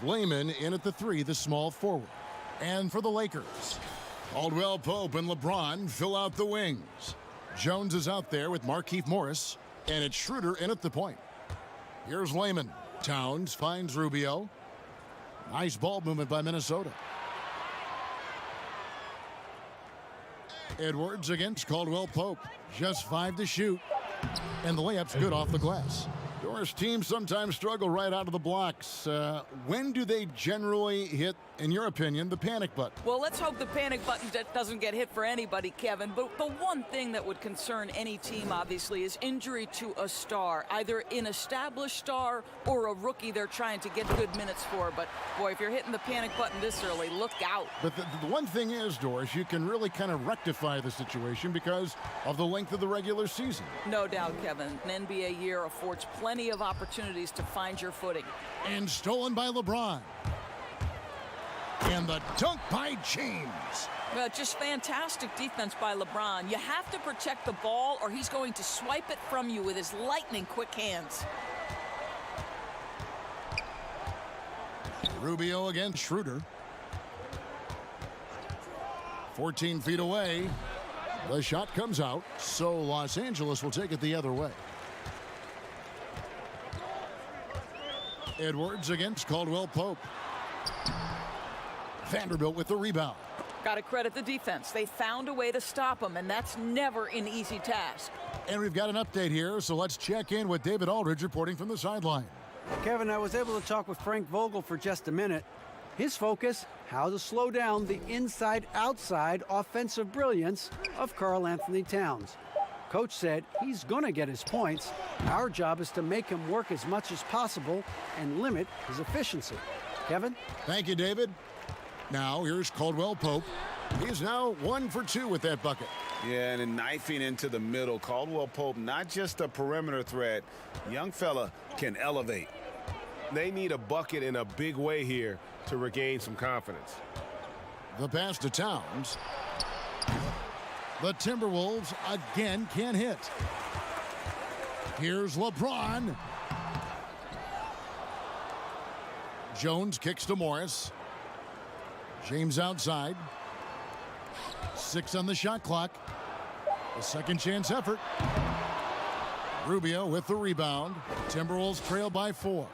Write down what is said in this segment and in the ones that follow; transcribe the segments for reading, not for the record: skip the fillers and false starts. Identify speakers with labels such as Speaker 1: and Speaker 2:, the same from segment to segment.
Speaker 1: Layman in at the 3, the small forward. And for the Lakers, Caldwell Pope and LeBron fill out the wings. Jones is out there with Markieff Morris, and it's Schroeder in at the point. Here's Layman. Towns finds Rubio. Nice ball movement by Minnesota. Edwards against Caldwell Pope. Just 5 to shoot. And the layup's good off the glass. Doris teams sometimes struggle right out of the blocks. When do they generally hit, in your opinion, the panic button?
Speaker 2: Well, let's hope the panic button doesn't get hit for anybody, Kevin. But the one thing that would concern any team, obviously, is injury to a star, either an established star or a rookie they're trying to get good minutes for. But, boy, if you're hitting the panic button this early, look out.
Speaker 1: But the one thing is, Doris, you can really kind of rectify the situation because of the length of the regular season.
Speaker 2: No doubt, Kevin. An NBA year affords plenty of opportunities to find your footing.
Speaker 1: And stolen by LeBron. And the dunk by James.
Speaker 2: Well, just fantastic defense by LeBron. You have to protect the ball or he's going to swipe it from you with his lightning-quick hands.
Speaker 1: Rubio against Schroeder. 14 feet away. The shot comes out, so Los Angeles will take it the other way. Edwards against Caldwell Pope. Vanderbilt with the rebound.
Speaker 2: Got to credit the defense. They found a way to stop him, and that's never an easy task.
Speaker 1: And we've got an update here, so let's check in with David Aldridge reporting from the sideline.
Speaker 3: Kevin, I was able to talk with Frank Vogel for just a minute. His focus, how to slow down the inside-outside offensive brilliance of Karl Anthony Towns. Coach said he's going to get his points. Our job is to make him work as much as possible and limit his efficiency. Kevin?
Speaker 1: Thank you, David. Now, here's Caldwell Pope. He's now 1 for 2 with that bucket.
Speaker 4: Yeah, and then knifing into the middle. Caldwell Pope, not just a perimeter threat. Young fella can elevate.
Speaker 5: They need a bucket in a big way here to regain some confidence.
Speaker 1: The pass to Towns. The Timberwolves again can't hit. Here's LeBron. Jones kicks to Morris. James outside. 6 on the shot clock. A second chance effort. Rubio with the rebound. Timberwolves trail by 4.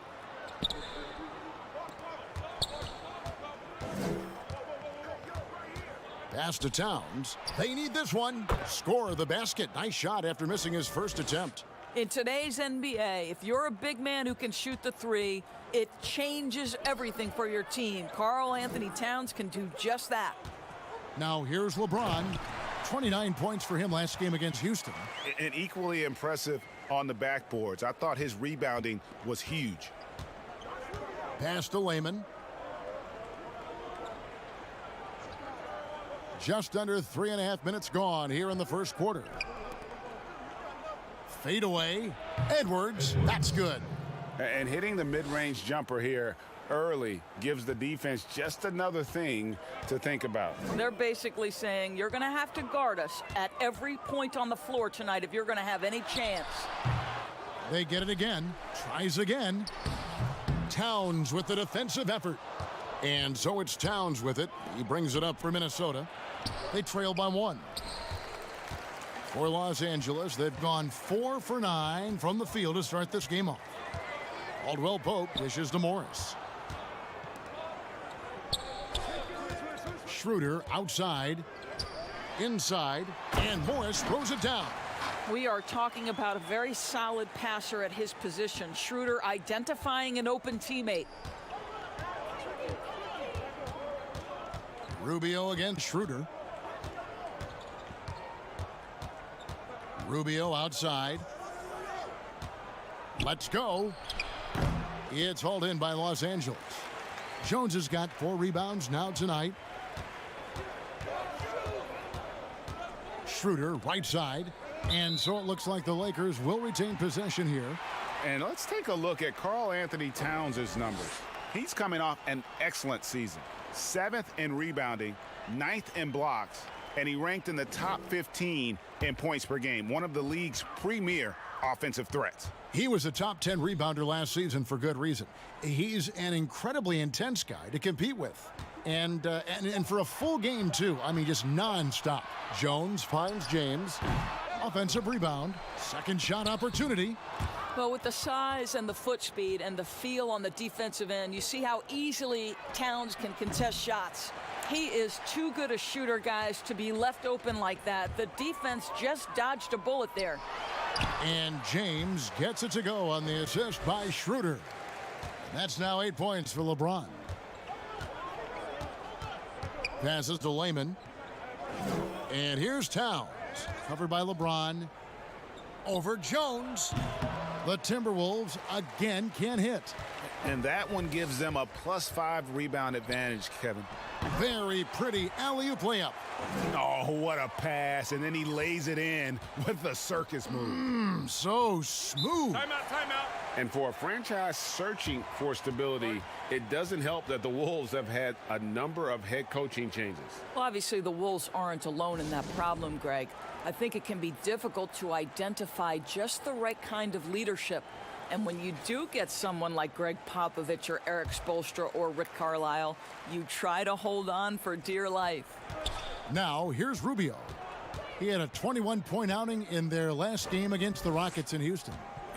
Speaker 1: Pass to Towns. They need this one. Score the basket. Nice shot after missing his first attempt.
Speaker 2: In today's NBA, if you're a big man who can shoot the 3, it changes everything for your team. Karl Anthony Towns can do just that.
Speaker 1: Now here's LeBron. 29 points for him last game against Houston.
Speaker 4: And equally impressive on the backboards. I thought his rebounding was huge.
Speaker 1: Pass to Layman. Just under 3.5 minutes gone here in the first quarter. Fade away. Edwards. That's good.
Speaker 4: And hitting the mid-range jumper here early gives the defense just another thing to think about.
Speaker 2: They're basically saying you're going to have to guard us at every point on the floor tonight if you're going to have any chance.
Speaker 1: They get it again. Tries again. Towns with the defensive effort. And so it's Towns with it. He brings it up for Minnesota. They trail by 1. For Los Angeles, they've gone 4 for 9 from the field to start this game off. Caldwell Pope dishes to Morris. Schroeder outside, inside, and Morris throws it down.
Speaker 2: We are talking about a very solid passer at his position. Schroeder identifying an open teammate.
Speaker 1: Rubio against Schroeder. Rubio outside. Let's go. It's hauled in by Los Angeles. Jones has got 4 rebounds now tonight. Schroeder right side. And so it looks like the Lakers will retain possession here.
Speaker 4: And let's take a look at Karl Anthony Towns' numbers. He's coming off an excellent season. 7th in rebounding, 9th in blocks, and he ranked in the top 15 in points per game, one of the league's premier offensive threats.
Speaker 1: He was a top 10 rebounder last season for good reason. He's an incredibly intense guy to compete with. And for a full game, too. I mean, just nonstop. Jones finds James. Offensive rebound. Second shot opportunity.
Speaker 2: Well, with the size and the foot speed and the feel on the defensive end, you see how easily Towns can contest shots. He is too good a shooter, guys, to be left open like that. The defense just dodged a bullet there.
Speaker 1: And James gets it to go on the assist by Schroeder. That's now 8 points for LeBron. Passes to Layman. And here's Towns. Covered by LeBron. Over Jones. The Timberwolves again can't hit.
Speaker 4: And that one gives them a +5 rebound advantage, Kevin.
Speaker 1: Very pretty alley-oop layup.
Speaker 4: Oh, what a pass. And then he lays it in with the circus move.
Speaker 1: So smooth.
Speaker 5: Timeout.
Speaker 4: And for a franchise searching for stability, it doesn't help that the Wolves have had a number of head coaching changes.
Speaker 2: Well, obviously, the Wolves aren't alone in that problem, Greg. I think it can be difficult to identify just the right kind of leadership. And when you do get someone like Greg Popovich or Eric Spoelstra or Rick Carlisle, you try to hold on for dear life.
Speaker 1: Now, here's Rubio. He had a 21-point outing in their last game against the Rockets in Houston.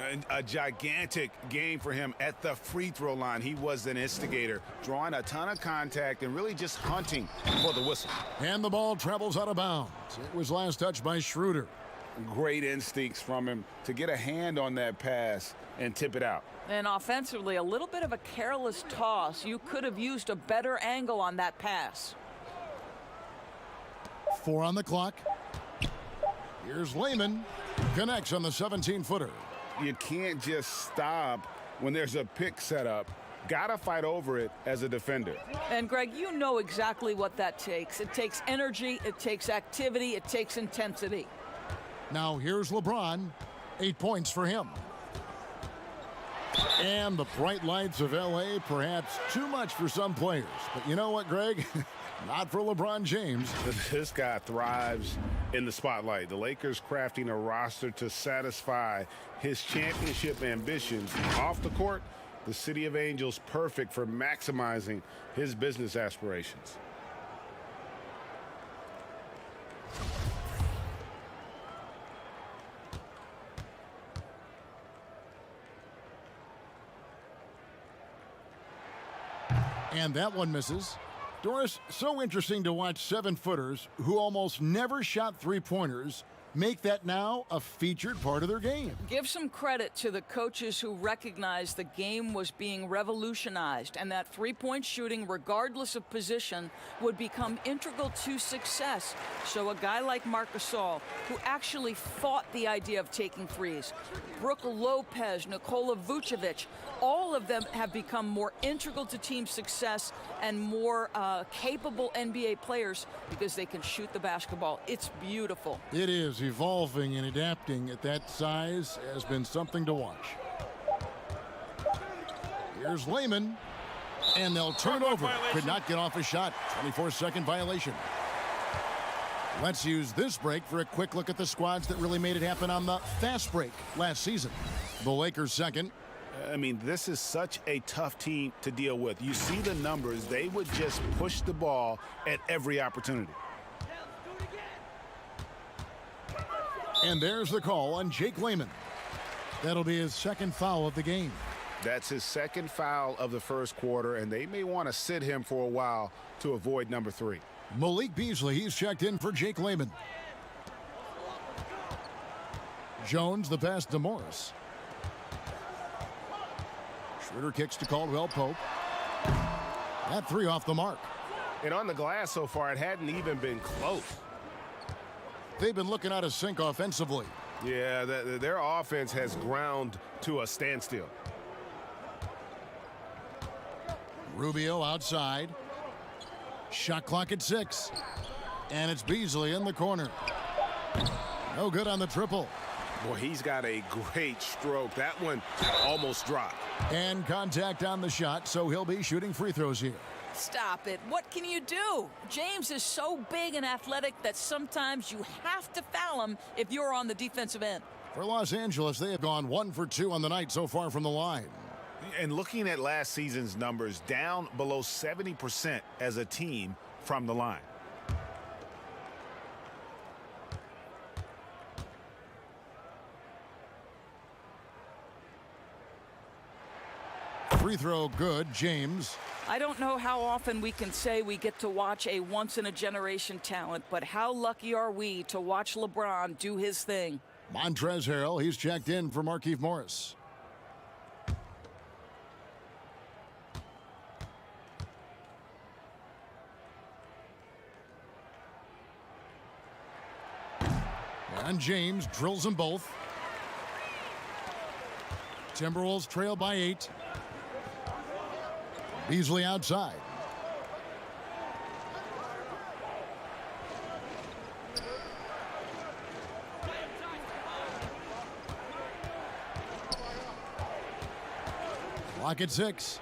Speaker 4: And a gigantic game for him at the free throw line. He was an instigator, drawing a ton of contact and really just hunting for the whistle.
Speaker 1: And the ball travels out of bounds. It was last touched by Schroeder.
Speaker 4: Great instincts from him to get a hand on that pass and tip it out.
Speaker 2: And offensively, a little bit of a careless toss. You could have used a better angle on that pass.
Speaker 1: 4 on the clock. Here's Layman. Connects on the 17-footer.
Speaker 4: You can't just stop when there's a pick set up. Gotta fight over it as a defender.
Speaker 2: And Greg, you know exactly what that takes. It takes energy, it takes activity, it takes intensity.
Speaker 1: Now here's LeBron. 8 points for him. And the bright lights of L.A. perhaps too much for some players. But you know what, Greg? Not for LeBron James.
Speaker 4: This guy thrives in the spotlight. The Lakers crafting a roster to satisfy his championship ambitions. Off the court, the City of Angels perfect for maximizing his business aspirations.
Speaker 1: And that one misses. Doris, so interesting to watch 7-footers who almost never shot three-pointers make that now a featured part of their game.
Speaker 2: Give some credit to the coaches who recognized the game was being revolutionized and that three-point shooting, regardless of position, would become integral to success. So a guy like Marc Gasol, who actually fought the idea of taking threes, Brook Lopez, Nikola Vucevic, all of them have become more integral to team success and more capable NBA players because they can shoot the basketball. It's beautiful.
Speaker 1: It is. Evolving and adapting at that size has been something to watch. Here's Layman, and they'll turn over. Could not get off a shot. 24-second violation. Let's use this break for a quick look at the squads that really made it happen on the fast break last season. The Lakers second.
Speaker 4: I mean, this is such a tough team to deal with. You see the numbers. They would just push the ball at every opportunity.
Speaker 1: And there's the call on Jake Layman. That'll be his second foul of the game.
Speaker 4: That's his second foul of the first quarter, and they may want to sit him for a while to avoid number 3.
Speaker 1: Malik Beasley, he's checked in for Jake Layman. Jones, the pass to Morris. Schroeder kicks to Caldwell Pope. That 3 off the mark.
Speaker 5: And on the glass so far, it hadn't even been close.
Speaker 1: They've been looking out of sync offensively.
Speaker 5: Yeah, their offense has ground to a standstill.
Speaker 1: Rubio outside. Shot clock at 6. And it's Beasley in the corner. No good on the triple.
Speaker 5: Boy, he's got a great stroke. That one almost dropped.
Speaker 1: And contact on the shot, so he'll be shooting free throws here.
Speaker 2: Stop it. What can you do? James is so big and athletic that sometimes you have to foul him if you're on the defensive end.
Speaker 1: For Los Angeles, they have gone 1 for 2 on the night so far from the line.
Speaker 6: And looking at last season's numbers, down below 70% as a team from the line.
Speaker 1: Free throw good, James.
Speaker 2: I don't know how often we can say we get to watch a once-in-a-generation talent, but how lucky are we to watch LeBron do his thing?
Speaker 1: Montrezl Harrell, he's checked in for Markieff Morris. And James drills them both. Timberwolves trail by 8. Beasley outside. Clock at 6.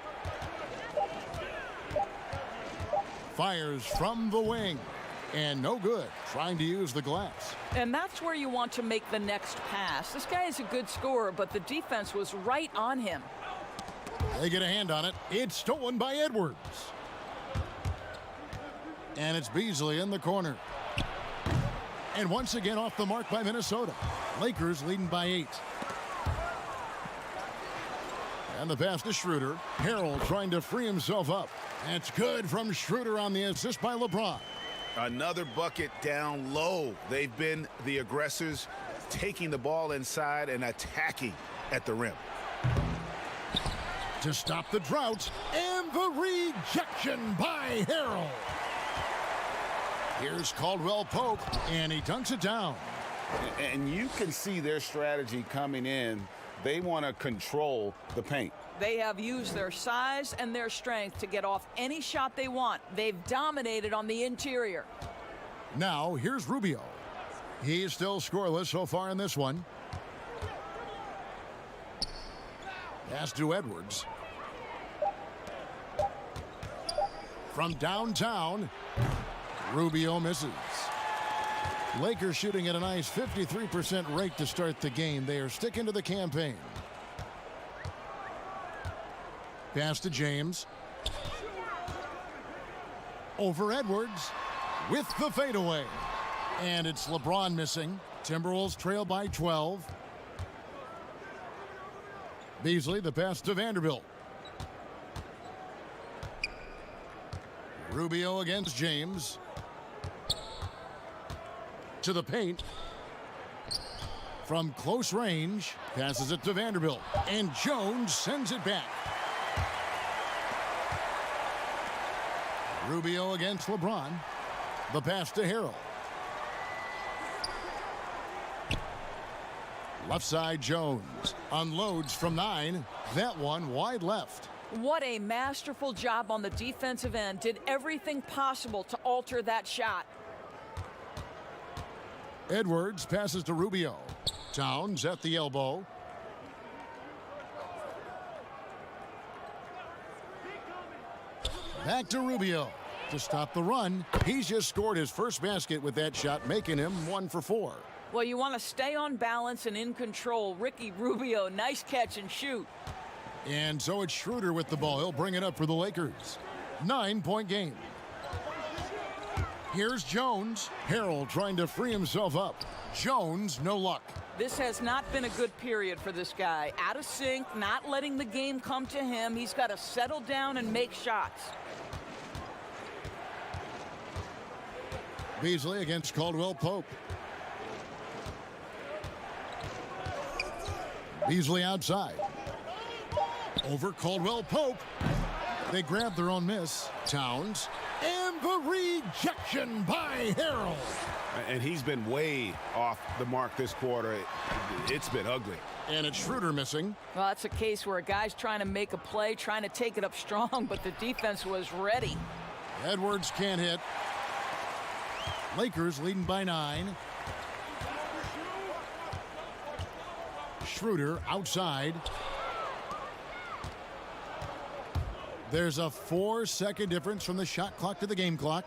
Speaker 1: Fires from the wing. And no good, trying to use the glass.
Speaker 2: And that's where you want to make the next pass. This guy is a good scorer, but the defense was right on him.
Speaker 1: They get a hand on it. It's stolen by Edwards. And it's Beasley in the corner. And once again off the mark by Minnesota. Lakers leading by 8. And the pass to Schroeder. Harrell trying to free himself up. That's good from Schroeder on the assist by LeBron.
Speaker 6: Another bucket down low. They've been the aggressors, taking the ball inside and attacking at the rim.
Speaker 1: To stop the drought, and the rejection by Harrell. Here's Caldwell Pope, and he dunks it down.
Speaker 4: And you can see their strategy coming in. They want to control the paint.
Speaker 2: They have used their size and their strength to get off any shot they want. They've dominated on the interior.
Speaker 1: Now, here's Rubio. He's still scoreless so far in this one. Pass to Edwards. From downtown, Rubio misses. Lakers shooting at a nice 53% rate to start the game. They are sticking to the campaign. Pass to James. Over Edwards with the fadeaway. And it's LeBron missing. Timberwolves trail by 12. Beasley, the pass to Vanderbilt. Rubio against James. To the paint. From close range, passes it to Vanderbilt. And Jones sends it back. Rubio against LeBron. The pass to Harrell. Left side, Jones unloads from 9. That one wide left.
Speaker 2: What a masterful job on the defensive end. Did everything possible to alter that shot.
Speaker 1: Edwards passes to Rubio. Towns at the elbow. Back to Rubio to stop the run. He's just scored his first basket with that shot, making him 1 for 4.
Speaker 2: Well, you want to stay on balance and in control. Ricky Rubio, nice catch and shoot.
Speaker 1: And so it's Schroeder with the ball. He'll bring it up for the Lakers. 9-point game. Here's Jones. Harrell trying to free himself up. Jones, no luck.
Speaker 2: This has not been a good period for this guy. Out of sync, not letting the game come to him. He's got to settle down and make shots.
Speaker 1: Beasley against Caldwell Pope. Beasley outside. Over Caldwell Pope. They grab their own miss. Towns. And the rejection by Harrell.
Speaker 4: And he's been way off the mark this quarter. It's been ugly.
Speaker 1: And it's Schroeder missing.
Speaker 2: Well, that's a case where a guy's trying to make a play, trying to take it up strong, but the defense was ready.
Speaker 1: Edwards can't hit. Lakers leading by 9. Schroeder outside. There's a 4-second difference from the shot clock to the game clock.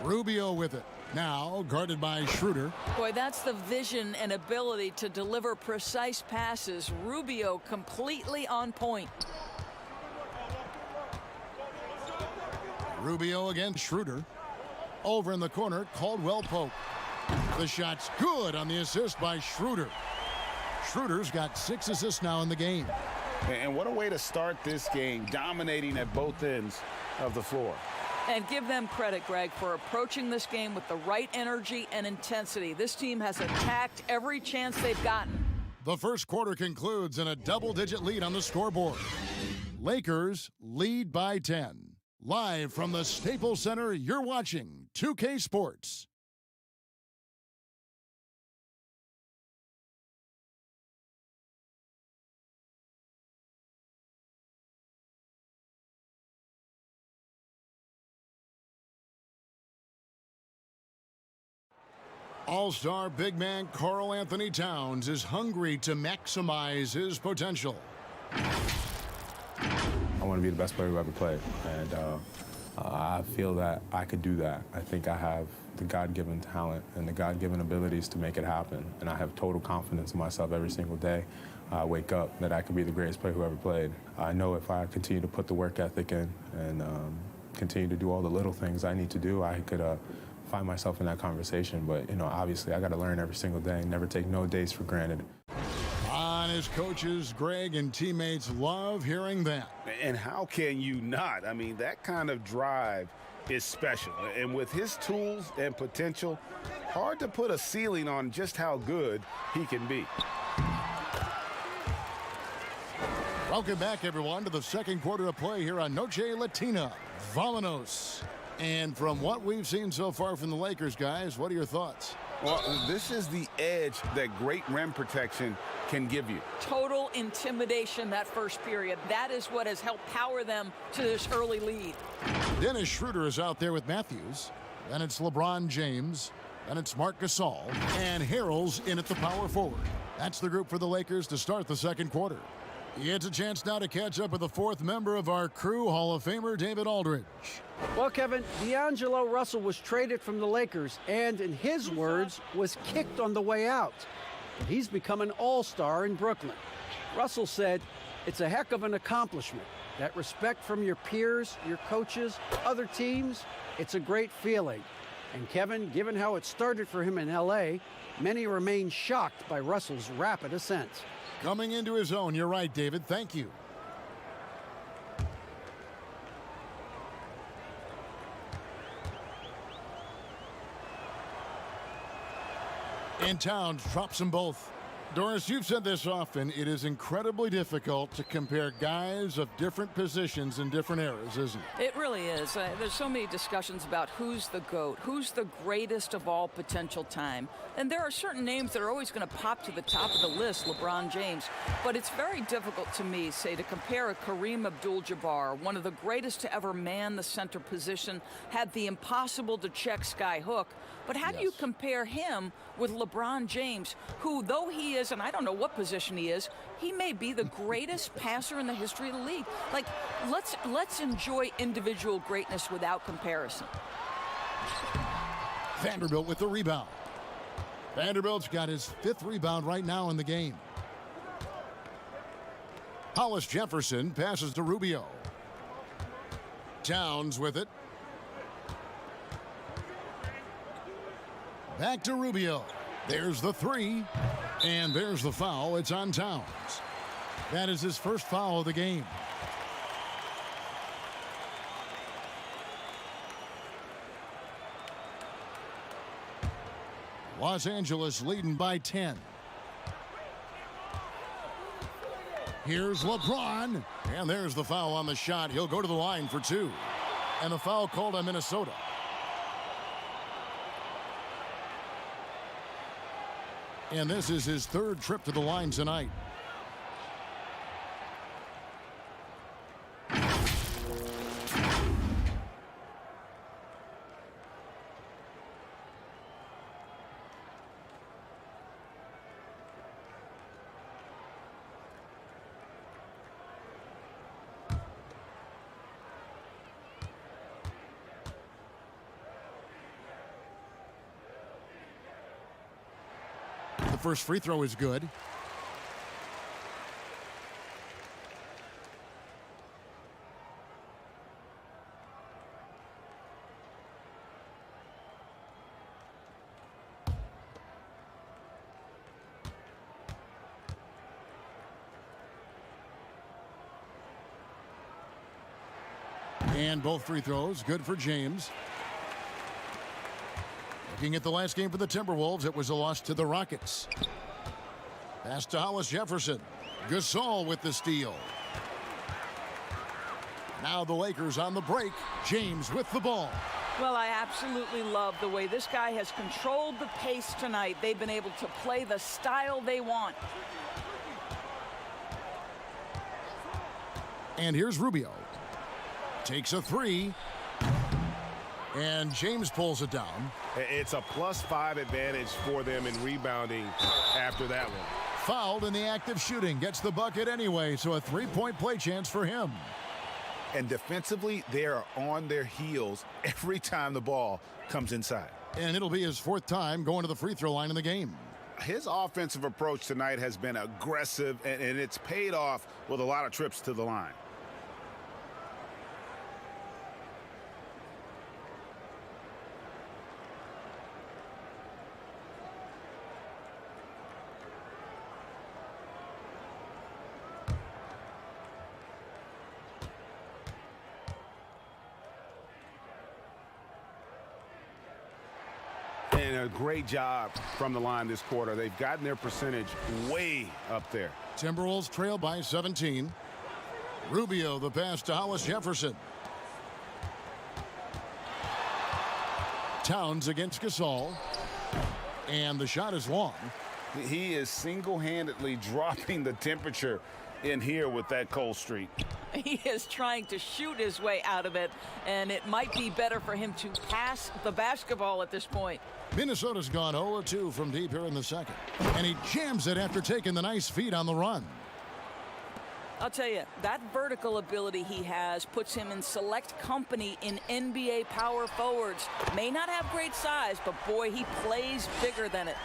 Speaker 1: Rubio with it. Now guarded by Schroeder.
Speaker 2: Boy, that's the vision and ability to deliver precise passes. Rubio completely on point.
Speaker 1: Rubio against Schroeder. Over in the corner, Caldwell Pope. The shot's good on the assist by Schroeder. Schroeder's got 6 assists now in the game.
Speaker 4: And what a way to start this game, dominating at both ends of the floor.
Speaker 2: And give them credit, Greg, for approaching this game with the right energy and intensity. This team has attacked every chance they've gotten.
Speaker 1: The first quarter concludes in a double-digit lead on the scoreboard. Lakers lead by 10. Live from the Staples Center, you're watching 2K Sports. All-star big man Karl Anthony Towns is hungry to maximize his potential.
Speaker 7: I want to be the best player who ever played, and I feel that I could do that. I think I have the God-given talent and the God-given abilities to make it happen, and I have total confidence in myself every single day. I wake up that I could be the greatest player who ever played. I know if I continue to put the work ethic in and continue to do all the little things I need to do, I could find myself in that conversation. But, you know, obviously I got to learn every single day, never take no days for granted.
Speaker 1: On his coaches, Greg and teammates love hearing that.
Speaker 4: And how can you not? I mean, that kind of drive is special. And with his tools and potential, hard to put a ceiling on just how good he can be.
Speaker 1: Welcome back, everyone, to the second quarter of play here on Noche Latina. Vámonos. And from what we've seen so far from the Lakers, guys, what are your thoughts?
Speaker 4: Well, this is the edge that great rim protection can give you.
Speaker 2: Total intimidation that first period. That is what has helped power them to this early lead.
Speaker 1: Dennis Schroeder is out there with Matthews. Then it's LeBron James. Then it's Marc Gasol. And Harrell's in at the power forward. That's the group for the Lakers to start the second quarter. It's a chance now to catch up with the fourth member of our crew, Hall of Famer David Aldridge.
Speaker 3: Well, Kevin, D'Angelo Russell was traded from the Lakers and, in his words, was kicked on the way out. But he's become an all-star in Brooklyn. Russell said, "It's a heck of an accomplishment. That respect from your peers, your coaches, other teams, it's a great feeling." And Kevin, given how it started for him in L.A., many remain shocked by Russell's rapid ascent.
Speaker 1: Coming into his own, you're right, David. Thank you. And Towns drops them both. Doris, you've said this often. It is incredibly difficult to compare guys of different positions in different eras, isn't it?
Speaker 2: It really is. There's so many discussions about who's the GOAT, who's the greatest of all potential time. And there are certain names that are always going to pop to the top of the list, LeBron James. But it's very difficult to me, say, to compare a Kareem Abdul-Jabbar, one of the greatest to ever man the center position, had the impossible to check sky hook. But how do you compare him with LeBron James, who, though he is, and I don't know what position he is, he may be the greatest passer in the history of the league. Like, let's enjoy individual greatness without comparison.
Speaker 1: Vanderbilt with the rebound. Vanderbilt's got his 5th rebound right now in the game. Hollis Jefferson passes to Rubio. Towns with it. Back to Rubio. There's the 3. And there's the foul. It's on Towns. That is his first foul of the game. Los Angeles leading by 10. Here's LeBron. And there's the foul on the shot. He'll go to the line for 2. And the foul called on Minnesota. And this is his 3rd trip to the line tonight. first free throw is good. And both free throws good for James. Looking at the last game for the Timberwolves, it was a loss to the Rockets. Pass to Hollis Jefferson. Gasol with the steal. Now the Lakers on the break. James with the ball.
Speaker 2: Well, I absolutely love the way this guy has controlled the pace tonight. They've been able to play the style they want.
Speaker 1: And here's Rubio. Takes a three. And James pulls it down.
Speaker 4: It's a +5 advantage for them in rebounding after that one.
Speaker 1: Fouled in the act of shooting. Gets the bucket anyway, so a three-point play chance for him.
Speaker 6: And defensively, they are on their heels every time the ball comes inside.
Speaker 1: And it'll be his fourth time going to the free throw line in the game.
Speaker 6: His offensive approach tonight has been aggressive, and it's paid off with a lot of trips to the line.
Speaker 4: And a great job from the line this quarter. They've gotten their percentage way up there.
Speaker 1: Timberwolves trail by 17. Rubio the pass to Hollis Jefferson. Towns against Gasol. And the shot is long.
Speaker 4: He is single-handedly dropping the temperature in here with that cold streak.
Speaker 2: He is trying to shoot his way out of it, and it might be better for him to pass the basketball at this point.
Speaker 1: Minnesota's gone 0-2 from deep here in the second. And he jams it after taking the nice feed on the run.
Speaker 2: I'll tell you, that vertical ability he has puts him in select company in NBA power forwards. May not have great size, but boy, he plays bigger than it.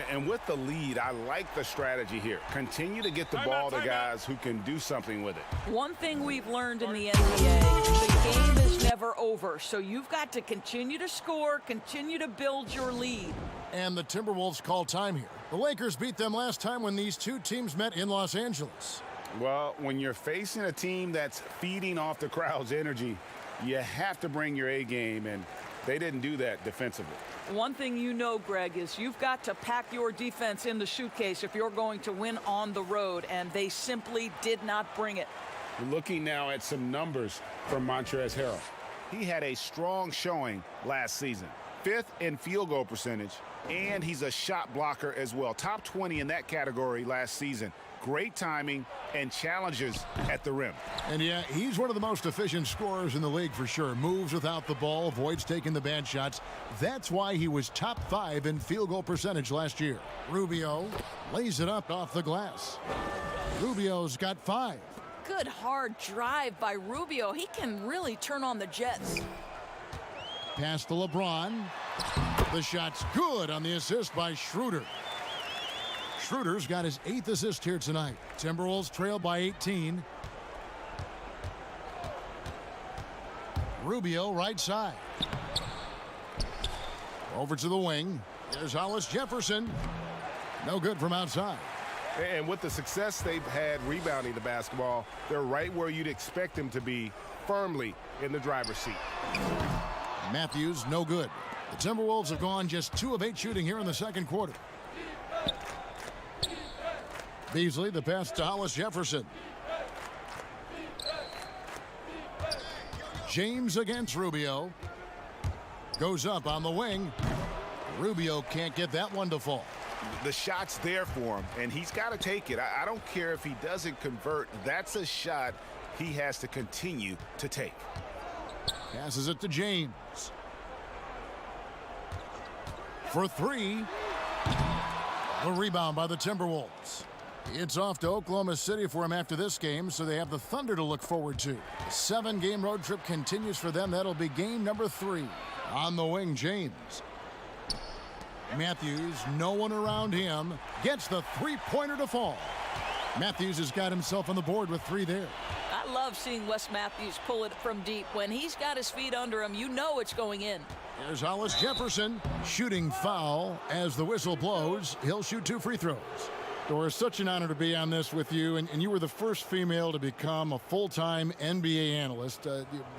Speaker 4: And with the lead, I like the strategy here. Continue to get the ball to guys who can do something with it.
Speaker 2: One thing we've learned in the NBA, the game is never over. So you've got to continue to score, continue to build your lead.
Speaker 1: And the Timberwolves call time here. The Lakers beat them last time when these two teams met in Los Angeles.
Speaker 4: Well, when you're facing a team that's feeding off the crowd's energy, you have to bring your A game, and they didn't do that defensively.
Speaker 2: One thing you know, Greg, is you've got to pack your defense in the suitcase if you're going to win on the road, and they simply did not bring it.
Speaker 4: We're looking now at some numbers from Montrezl Harrell.
Speaker 6: He had a strong showing last season. 5th in field goal percentage, and he's a shot blocker as well. Top 20 in that category last season. Great timing and challenges at the rim.
Speaker 1: And yeah, he's one of the most efficient scorers in the league for sure. Moves without the ball, avoids taking the bad shots. That's why he was top 5 in field goal percentage last year. Rubio lays it up off the glass. Rubio's got 5.
Speaker 2: Good hard drive by Rubio. He can really turn on the Jets.
Speaker 1: Pass to LeBron. The shot's good on the assist by Schroeder. Schroeder's got his 8th assist here tonight. Timberwolves trail by 18. Rubio right side. Over to the wing. There's Hollis Jefferson. No good from outside.
Speaker 4: And with the success they've had rebounding the basketball, they're right where you'd expect them to be, firmly in the driver's seat.
Speaker 1: Matthews, no good. The Timberwolves have gone just 2 of 8 shooting here in the second quarter. Beasley, the pass to Hollis Jefferson. James against Rubio. Goes up on the wing. Rubio can't get that one to fall.
Speaker 6: The shot's there for him, and he's got to take it. I don't care if he doesn't convert. That's a shot he has to continue to take.
Speaker 1: Passes it to James. For 3. The rebound by the Timberwolves. It's off to Oklahoma City for him after this game, so they have the Thunder to look forward to. The 7-game road trip continues for them. That'll be game number 3. On the wing, James. Matthews, no one around him, gets the three-pointer to fall. Matthews has got himself on the board with 3 there.
Speaker 2: I love seeing Wes Matthews pull it from deep. When he's got his feet under him, you know it's going in.
Speaker 1: Here's Hollis Jefferson, shooting foul as the whistle blows. He'll shoot 2 free throws. Doris, such an honor to be on this with you, and you were the first female to become a full-time NBA analyst,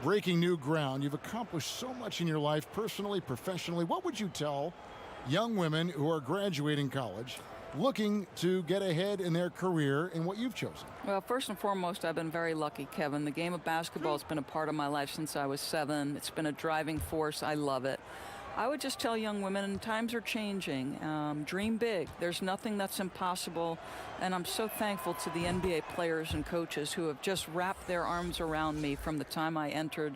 Speaker 1: breaking new ground. You've accomplished so much in your life, personally, professionally. What would you tell young women who are graduating college, looking to get ahead in their career in what you've chosen?
Speaker 2: Well, first and foremost, I've been very lucky, Kevin. The game of basketball has been a part of my life since I was 7. It's been a driving force. I love it. I would just tell young women, times are changing. Dream big. There's nothing that's impossible. And I'm so thankful to the NBA players and coaches who have just wrapped their arms around me from the time I entered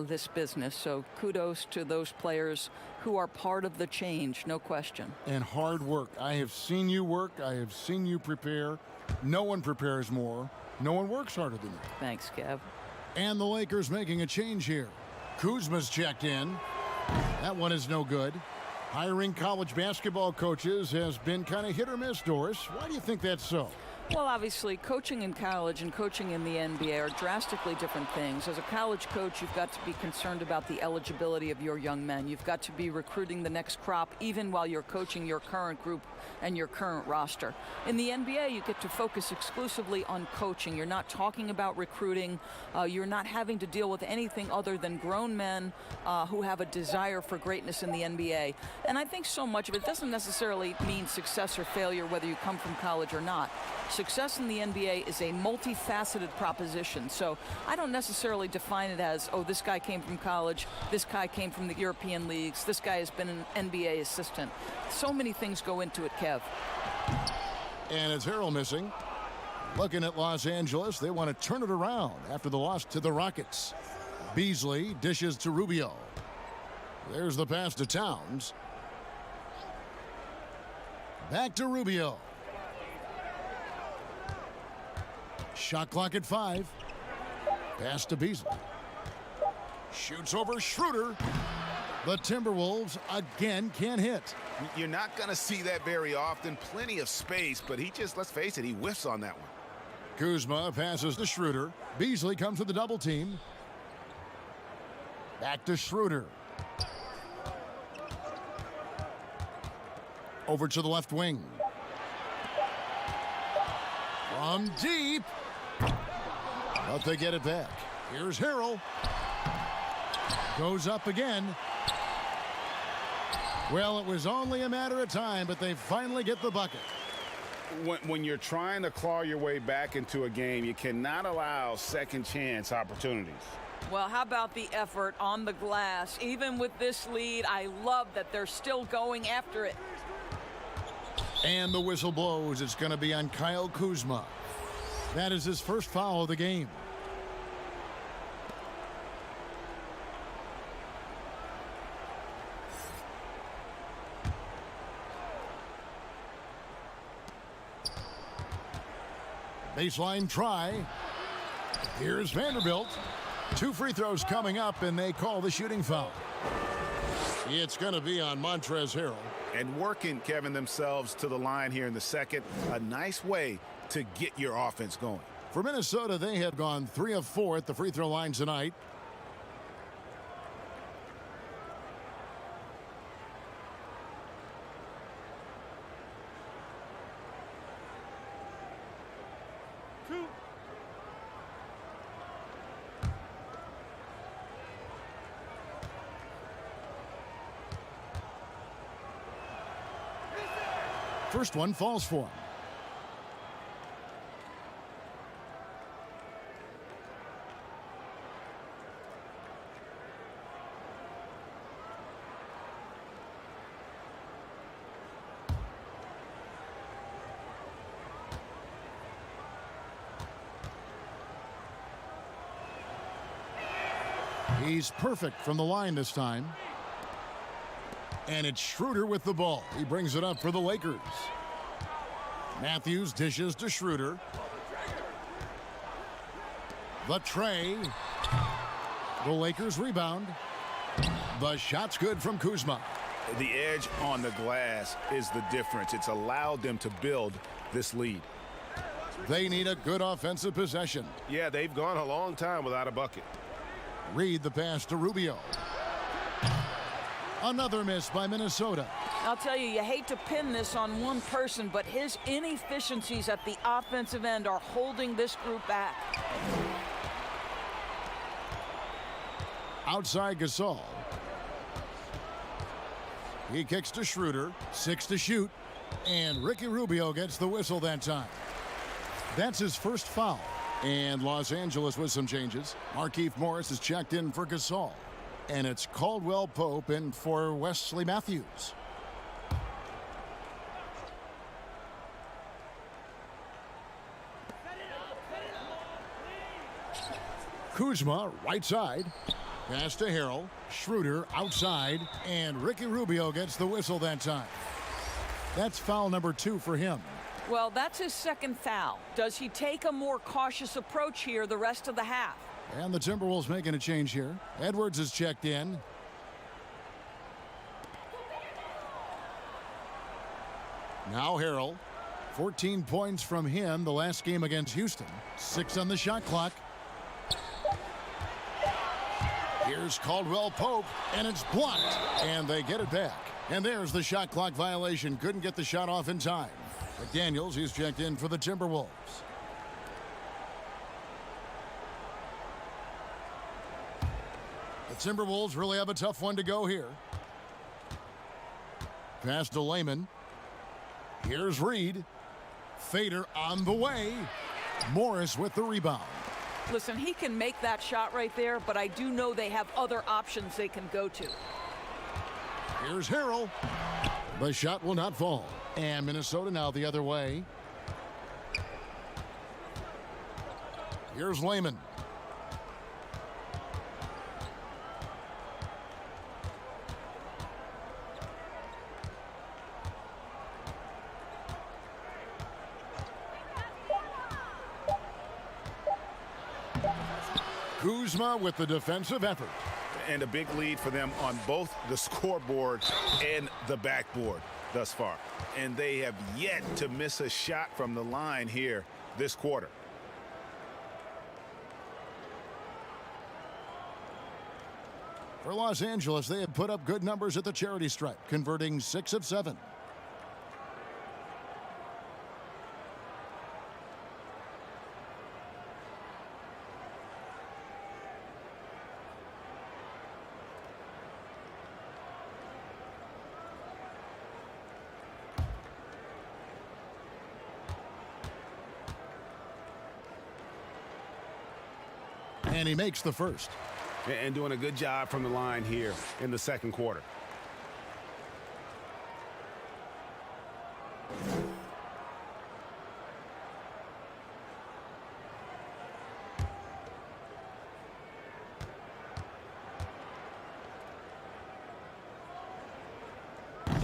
Speaker 2: this business. So kudos to those players who are part of the change, no question.
Speaker 1: And hard work. I have seen you work. I have seen you prepare. No one prepares more. No one works harder than you.
Speaker 2: Thanks, Kev.
Speaker 1: And the Lakers making a change here. Kuzma's checked in. That one is no good. Hiring college basketball coaches has been kind of hit or miss, Doris. Why do you think that's so?
Speaker 2: Well, obviously, coaching in college and coaching in the NBA are drastically different things. As a college coach, you've got to be concerned about the eligibility of your young men. You've got to be recruiting the next crop, even while you're coaching your current group and your current roster. In the NBA, you get to focus exclusively on coaching. You're not talking about recruiting. You're not having to deal with anything other than grown men who have a desire for greatness in the NBA. And I think so much of it doesn't necessarily mean success or failure, whether you come from college or not. Success in the NBA is a multifaceted proposition. So I don't necessarily define it as, oh, this guy came from college, this guy came from the European leagues, this guy has been an NBA assistant. So many things go into it, Kev.
Speaker 1: And it's Harrell missing. Looking at Los Angeles, they want to turn it around after the loss to the Rockets. Beasley dishes to Rubio. There's the pass to Towns. Back to Rubio. Shot clock at 5. Pass to Beasley. Shoots over Schroeder. The Timberwolves again can't hit.
Speaker 6: You're not going to see that very often. Plenty of space, but he just, let's face it, he whiffs on that one.
Speaker 1: Kuzma passes to Schroeder. Beasley comes to the double team. Back to Schroeder. Over to the left wing. From deep. But they get it back. Here's Harrell. Goes up again. Well, it was only a matter of time, but they finally get the bucket.
Speaker 4: When you're trying to claw your way back into a game, you cannot allow second chance opportunities.
Speaker 2: Well, how about the effort on the glass? Even with this lead, I love that they're still going after it.
Speaker 1: And the whistle blows. It's going to be on Kyle Kuzma. That is his first foul of the game. Baseline try. Here's Vanderbilt. 2 free throws coming up, and they call the shooting foul. It's going to be on Montrezl Harrell.
Speaker 6: And working, Kevin, themselves to the line here in the second. A nice way to get your offense going.
Speaker 1: For Minnesota, they have gone 3 of 4 at the free throw line tonight. First one falls for him. He's perfect from the line this time. And it's Schroeder with the ball. He brings it up for the Lakers. Matthews dishes to Schroeder. The tray. The Lakers rebound. The shot's good from Kuzma.
Speaker 6: The edge on the glass is the difference. It's allowed them to build this lead.
Speaker 1: They need a good offensive possession.
Speaker 5: Yeah, they've gone a long time without a bucket.
Speaker 1: Reed the pass to Rubio. Another miss by Minnesota.
Speaker 2: I'll tell you, you hate to pin this on one person, but his inefficiencies at the offensive end are holding this group back.
Speaker 1: Outside Gasol. He kicks to Schroeder. 6 to shoot. And Ricky Rubio gets the whistle that time. That's his first foul. And Los Angeles with some changes. Markieff Morris is checked in for Gasol. And it's Caldwell Pope in for Wesley Matthews. Kuzma, right side. Pass to Harrell. Schroeder outside. And Ricky Rubio gets the whistle that time. That's foul number 2 for him.
Speaker 2: Well, that's his second foul. Does he take a more cautious approach here the rest of the half?
Speaker 1: And the Timberwolves making a change here. Edwards is checked in. Now Harrell. 14 points from him the last game against Houston. 6 on the shot clock. Here's Caldwell Pope, and it's blocked. And they get it back. And there's the shot clock violation. Couldn't get the shot off in time. McDaniels, he's checked in for the Timberwolves. The Timberwolves really have a tough one to go here. Pass to Layman. Here's Reed. Fader on the way. Morris with the rebound.
Speaker 2: Listen, he can make that shot right there, but I do know they have other options they can go to.
Speaker 1: Here's Harrell. The shot will not fall. And Minnesota now the other way. Here's Layman. Kuzma with the defensive effort.
Speaker 6: And a big lead for them on both the scoreboard and the backboard thus far. And they have yet to miss a shot from the line here this quarter.
Speaker 1: For Los Angeles, they have put up good numbers at the charity stripe, converting 6 of 7. And he makes the first.
Speaker 4: And doing a good job from the line here in the second quarter.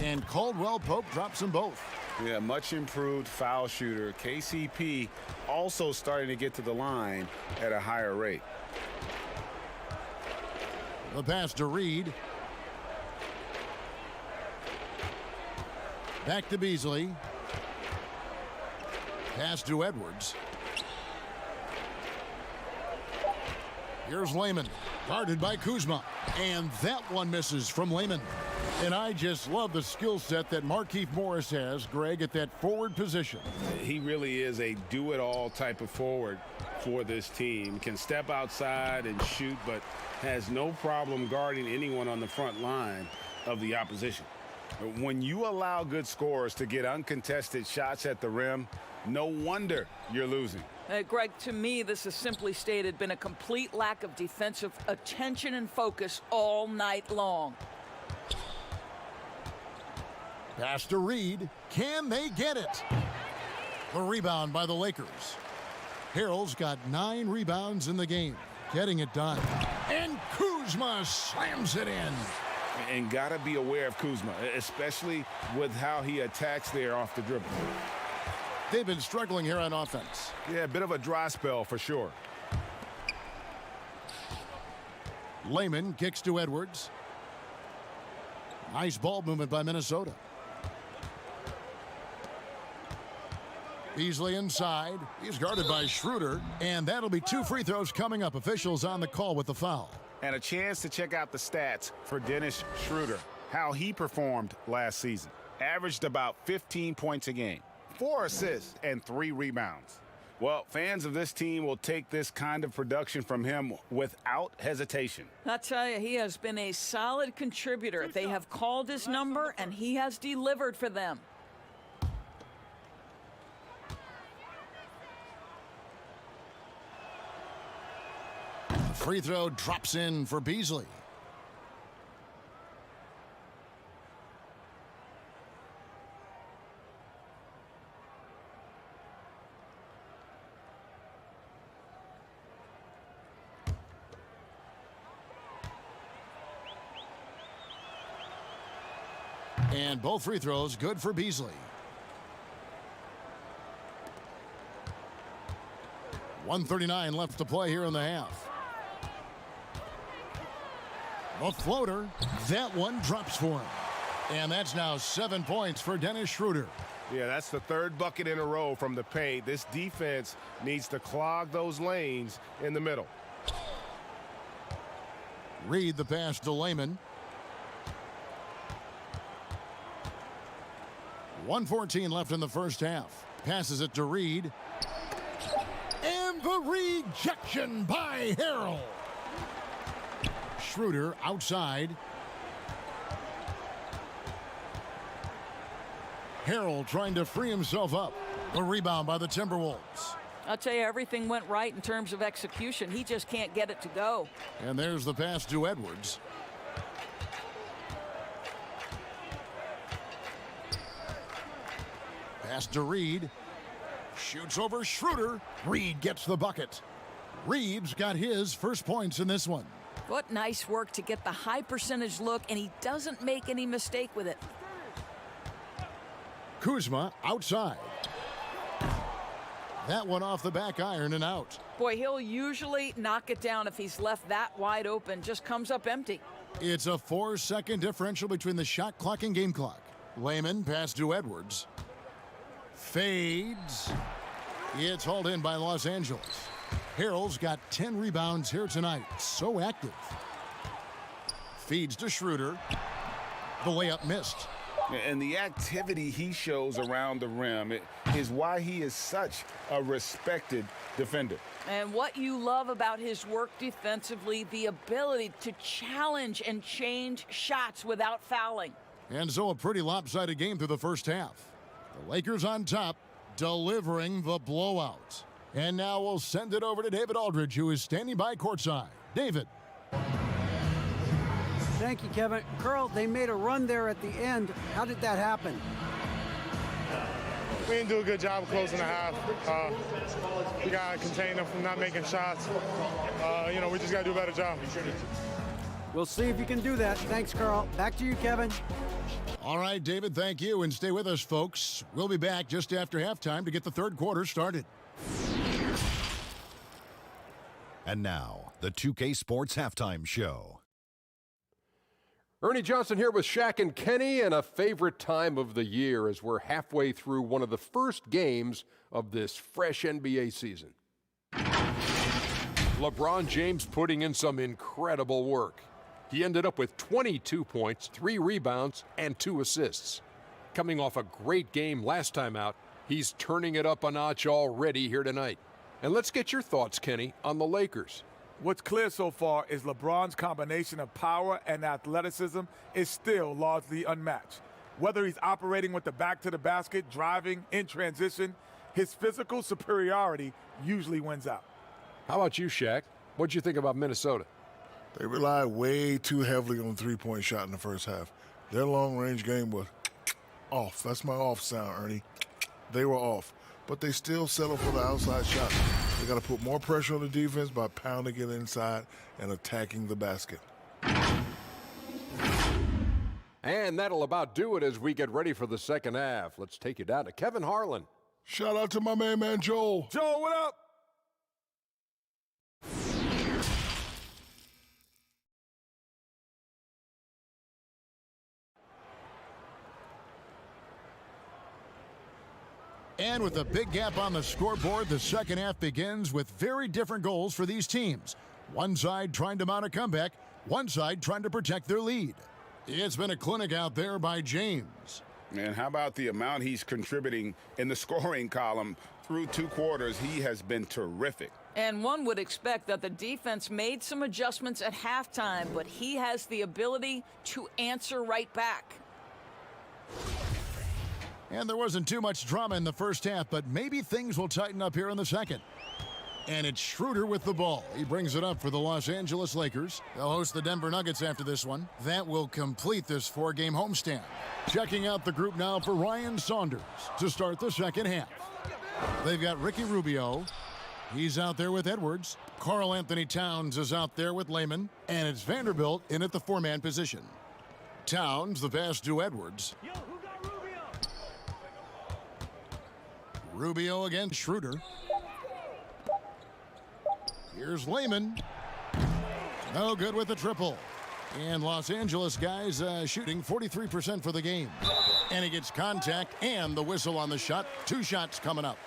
Speaker 1: And Caldwell Pope drops them both.
Speaker 4: Yeah, much improved foul shooter. KCP also starting to get to the line at a higher rate.
Speaker 1: The pass to Reed. Back to Beasley. Pass to Edwards. Here's Layman. Guarded by Kuzma. And that one misses from Layman. And I just love the skill set that Markieff Morris has, Greg, at that forward position.
Speaker 4: He really is a do-it-all type of forward for this team. Can step outside and shoot, but has no problem guarding anyone on the front line of the opposition. When you allow good scorers to get uncontested shots at the rim, no wonder you're losing.
Speaker 2: Greg, to me, this has simply stated been a complete lack of defensive attention and focus all night long.
Speaker 1: Pass to Reed. Can they get it? The rebound by the Lakers. Harrell's got 9 rebounds in the game. Getting it done. And Kuzma slams it in.
Speaker 4: And got to be aware of Kuzma, especially with how he attacks there off the dribble.
Speaker 1: They've been struggling here on offense.
Speaker 4: Yeah, a bit of a dry spell for sure.
Speaker 1: Layman kicks to Edwards. Nice ball movement by Minnesota. Beasley inside. He's guarded by Schroeder. And that'll be 2 free throws coming up. Officials on the call with the foul.
Speaker 6: And a chance to check out the stats for Dennis Schroeder, how he performed last season. Averaged about 15 points a game, 4 assists, and 3 rebounds. Well, fans of this team will take this kind of production from him without hesitation.
Speaker 2: I tell you, he has been a solid contributor. They have called his number, and he has delivered for them.
Speaker 1: Free throw drops in for Beasley. And both free throws good for Beasley. .139 left to play here in the half. The floater, that one drops for him. And that's now 7 points for Dennis Schroeder.
Speaker 5: Yeah, that's the 3rd bucket in a row from the paint. This defense needs to clog those lanes in the middle.
Speaker 1: Reed the pass to Layman. 1:14 left in the first half. Passes it to Reed. And the rejection by Harrell. Schroeder outside. Harrell trying to free himself up. The rebound by the Timberwolves.
Speaker 2: I'll tell you, everything went right in terms of execution. He just can't get it to go.
Speaker 1: And there's the pass to Edwards. Pass to Reed. Shoots over Schroeder. Reed gets the bucket. Reed's got his first points in this one.
Speaker 2: What nice work to get the high percentage look, and he doesn't make any mistake with it.
Speaker 1: Kuzma outside. That one off the back iron and out.
Speaker 2: Boy, he'll usually knock it down if he's left that wide open. Just comes up empty.
Speaker 1: It's a 4-second differential between the shot clock and game clock. Layman pass to Edwards. Fades. It's hauled in by Los Angeles. Harrell's got 10 rebounds here tonight. So active. Feeds to Schroeder. The layup missed.
Speaker 6: And the activity he shows around the rim is why he is such a respected defender.
Speaker 2: And what you love about his work defensively, the ability to challenge and change shots without fouling.
Speaker 1: And so a pretty lopsided game through the first half. The Lakers on top, delivering the blowout. And now we'll send it over to David Aldridge, who is standing by courtside. David.
Speaker 3: Thank you, Kevin. Carl, they made a run there at the end. How did that happen?
Speaker 8: We didn't do a good job of closing the half. We got to contain them from not making shots. We just got to do a better job.
Speaker 3: We'll see if you can do that. Thanks, Carl. Back to you, Kevin.
Speaker 1: All right, David, thank you. And stay with us, folks. We'll be back just after halftime to get the third quarter started.
Speaker 9: And now, the 2K Sports Halftime Show.
Speaker 10: Ernie Johnson here with Shaq and Kenny, and a favorite time of the year as we're halfway through one of the first games of this fresh NBA season. LeBron James putting in some incredible work. He ended up with 22 points, 3 rebounds, and 2 assists. Coming off a great game last time out, he's turning it up a notch already here tonight. And let's get your thoughts, Kenny, on the Lakers.
Speaker 11: What's clear so far is LeBron's combination of power and athleticism is still largely unmatched. Whether he's operating with the back to the basket, driving, in transition, his physical superiority usually wins out.
Speaker 10: How about you, Shaq? What'd you think about Minnesota?
Speaker 12: They relied way too heavily on the three-point shot in the first half. Their long-range game was off. That's my off sound, Ernie. They were off. But they still settle for the outside shot. They got to put more pressure on the defense by pounding it inside and attacking the basket.
Speaker 10: And that'll about do it as we get ready for the second half. Let's take you down to Kevin Harlan.
Speaker 12: Shout out to my man Joel.
Speaker 11: Joel, what up?
Speaker 1: And with a big gap on the scoreboard, the second half begins with very different goals for these teams. One side trying to mount a comeback, one side trying to protect their lead. It's been a clinic out there by James.
Speaker 6: And how about the amount he's contributing in the scoring column? Through 2 quarters, he has been terrific.
Speaker 2: And one would expect that the defense made some adjustments at halftime, but he has the ability to answer right back.
Speaker 1: And there wasn't too much drama in the first half, but maybe things will tighten up here in the second. And it's Schroeder with the ball. He brings it up for the Los Angeles Lakers. They'll host the Denver Nuggets after this one. That will complete this 4-game homestand. Checking out the group now for Ryan Saunders to start the second half. They've got Ricky Rubio. He's out there with Edwards. Karl Anthony Towns is out there with Layman. And it's Vanderbilt in at the 4-man position. Towns, the pass to Edwards. Rubio against Schroeder. Here's Layman. No good with the triple. And Los Angeles guys shooting 43% for the game. And he gets contact and the whistle on the shot. 2 shots coming up.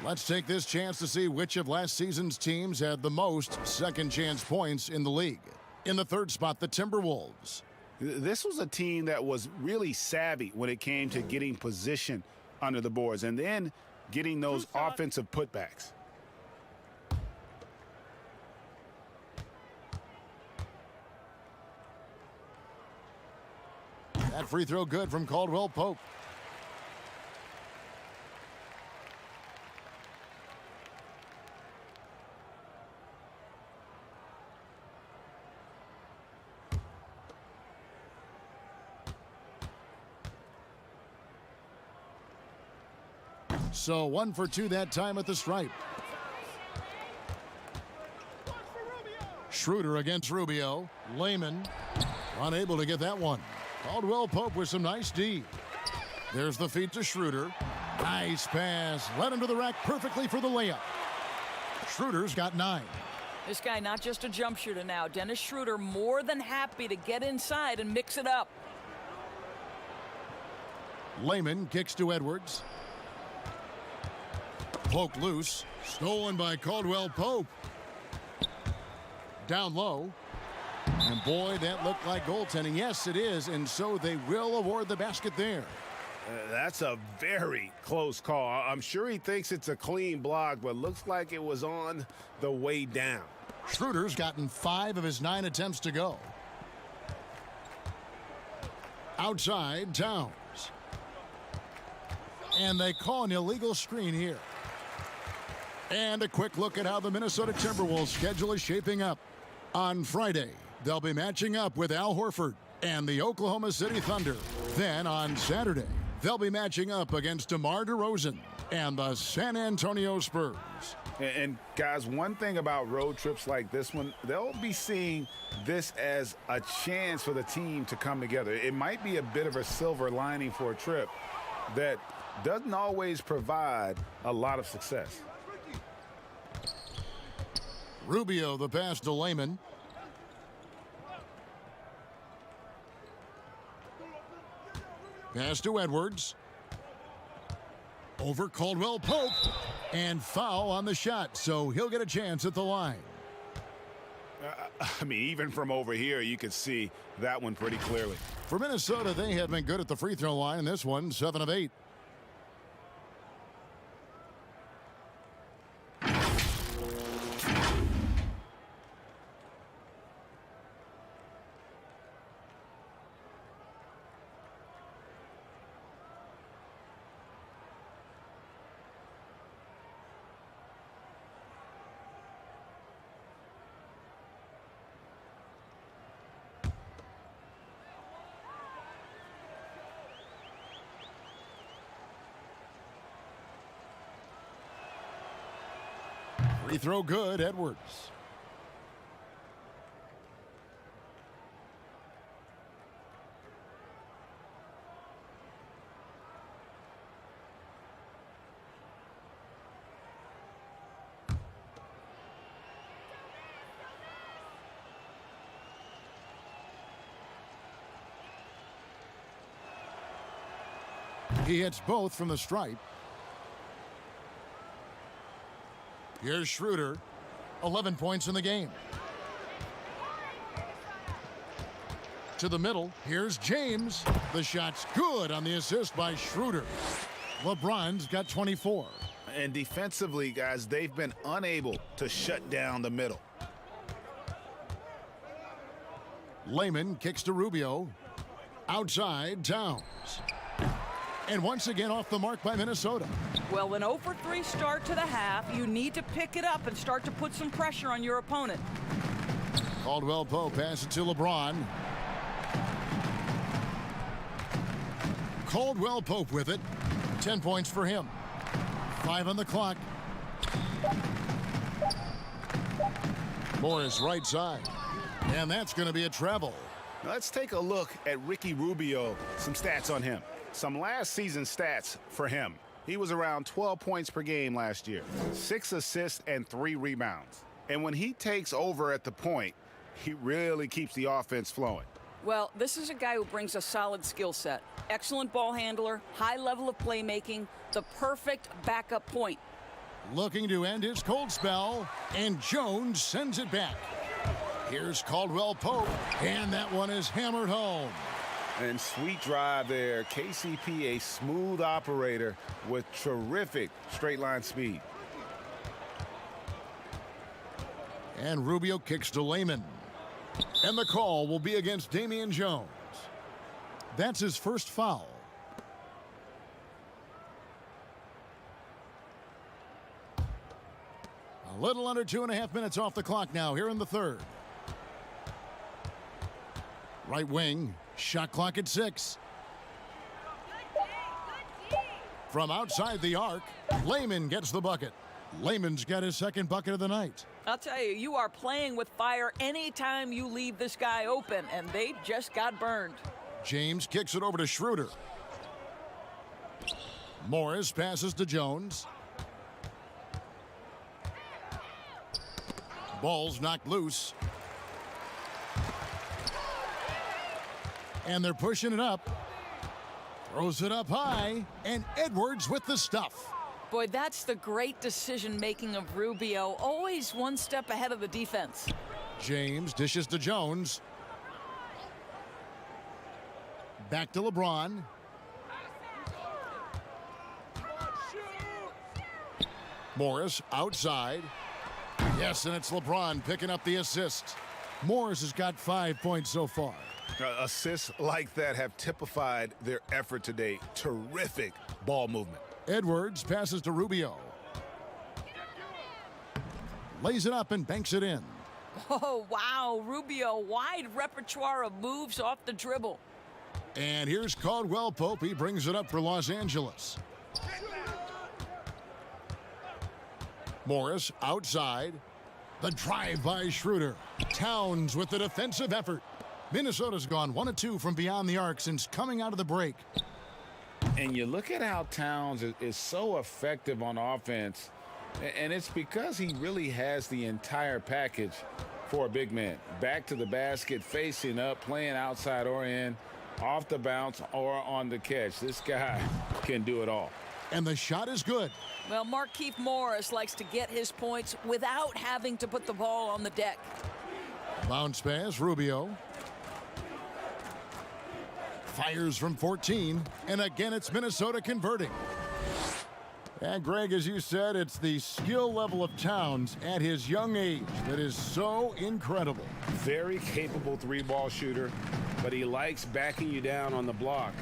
Speaker 1: Let's take this chance to see which of last season's teams had the most second chance points in the league. In the 3rd spot, the Timberwolves.
Speaker 6: This was a team that was really savvy when it came to getting position under the boards and then getting those offensive putbacks.
Speaker 1: That free throw good from Caldwell Pope. So 1 for 2 that time at the stripe. Schroeder against Rubio. Layman unable to get that one. Caldwell Pope with some nice D. There's the feed to Schroeder. Nice pass. Led him to the rack perfectly for the layup. Schroeder's got 9.
Speaker 2: This guy not just a jump shooter now. Dennis Schroeder more than happy to get inside and mix it up.
Speaker 1: Layman kicks to Edwards. Poke loose. Stolen by Caldwell Pope. Down low. And boy, that looked like goaltending. Yes, it is. And so they will award the basket there.
Speaker 4: That's a very close call. I'm sure he thinks it's a clean block, but looks like it was on the way down.
Speaker 1: Schroeder's gotten 5 of his 9 attempts to go. Outside, Towns. And they call an illegal screen here. And a quick look at how the Minnesota Timberwolves schedule is shaping up. On Friday, they'll be matching up with Al Horford and the Oklahoma City Thunder. Then on Saturday, they'll be matching up against DeMar DeRozan and the San Antonio Spurs.
Speaker 6: And guys, one thing about road trips like this one, they'll be seeing this as a chance for the team to come together. It might be a bit of a silver lining for a trip that doesn't always provide a lot of success.
Speaker 1: Rubio, the pass to Layman. Pass to Edwards. Over Caldwell Pope. And foul on the shot, so he'll get a chance at the line.
Speaker 6: I mean, even from over here, you can see that one pretty clearly.
Speaker 1: For Minnesota, they have been good at the free throw line in this one, 7 of 8. Free throw good, Edwards. He hits both from the stripe. Here's Schroeder, 11 points in the game. To the middle, here's James. The shot's good on the assist by Schroeder. LeBron's got 24.
Speaker 6: And defensively, guys, they've been unable to shut down the middle.
Speaker 1: Layman kicks to Rubio. Outside, Towns. And once again off the mark by Minnesota.
Speaker 2: Well, an 0-for-3 start to the half. You need to pick it up and start to put some pressure on your opponent.
Speaker 1: Caldwell Pope passes it to LeBron. Caldwell Pope with it. 10 points for him. 5 on the clock. Morris right side. And that's going to be a treble.
Speaker 6: Let's take a look at Ricky Rubio. Some stats on him. Some last season stats for him. He was around 12 points per game last year. 6 assists and 3 rebounds. And when he takes over at the point, he really keeps the offense flowing.
Speaker 2: Well, this is a guy who brings a solid skill set. Excellent ball handler, high level of playmaking, the perfect backup point.
Speaker 1: Looking to end his cold spell, and Jones sends it back. Here's Caldwell Pope, and that one is hammered home.
Speaker 6: And sweet drive there. KCP, a smooth operator with terrific straight line speed.
Speaker 1: And Rubio kicks to Layman. And the call will be against Damian Jones. That's his first foul. A little under 2.5 minutes off the clock now here in the third. Right wing, shot clock at 6. From outside the arc, Layman gets the bucket. Layman's got his second bucket of the night.
Speaker 2: I'll tell you, you are playing with fire anytime you leave this guy open, and they just got burned.
Speaker 1: James kicks it over to Schroeder. Morris passes to Jones. Ball's knocked loose. And they're pushing it up. Throws it up high, and Edwards with the stuff.
Speaker 2: Boy, that's the great decision-making of Rubio. Always one step ahead of the defense.
Speaker 1: James dishes to Jones. Back to LeBron. Morris outside. Yes, and it's LeBron picking up the assist. Morris has got 5 points so far.
Speaker 6: Assists like that have typified their effort today. Terrific ball movement.
Speaker 1: Edwards passes to Rubio. Lays it up and banks it in.
Speaker 2: Oh, wow. Rubio, wide repertoire of moves off the dribble.
Speaker 1: And here's Caldwell Pope. He brings it up for Los Angeles. Morris outside. The drive by Schroeder. Towns with the defensive effort. Minnesota's gone 1 of 2 from beyond the arc since coming out of the break.
Speaker 6: And you look at how Towns is so effective on offense, and it's because he really has the entire package for a big man. Back to the basket, facing up, playing outside or in, off the bounce or on the catch. This guy can do it all.
Speaker 1: And the shot is good.
Speaker 2: Well, Markieff Morris likes to get his points without having to put the ball on the deck.
Speaker 1: Bounce pass, Rubio. Fires from 14, and again it's Minnesota converting. And Greg, as you said, it's the skill level of Towns at his young age that is so incredible.
Speaker 6: Very capable three-ball shooter, but he likes backing you down on the block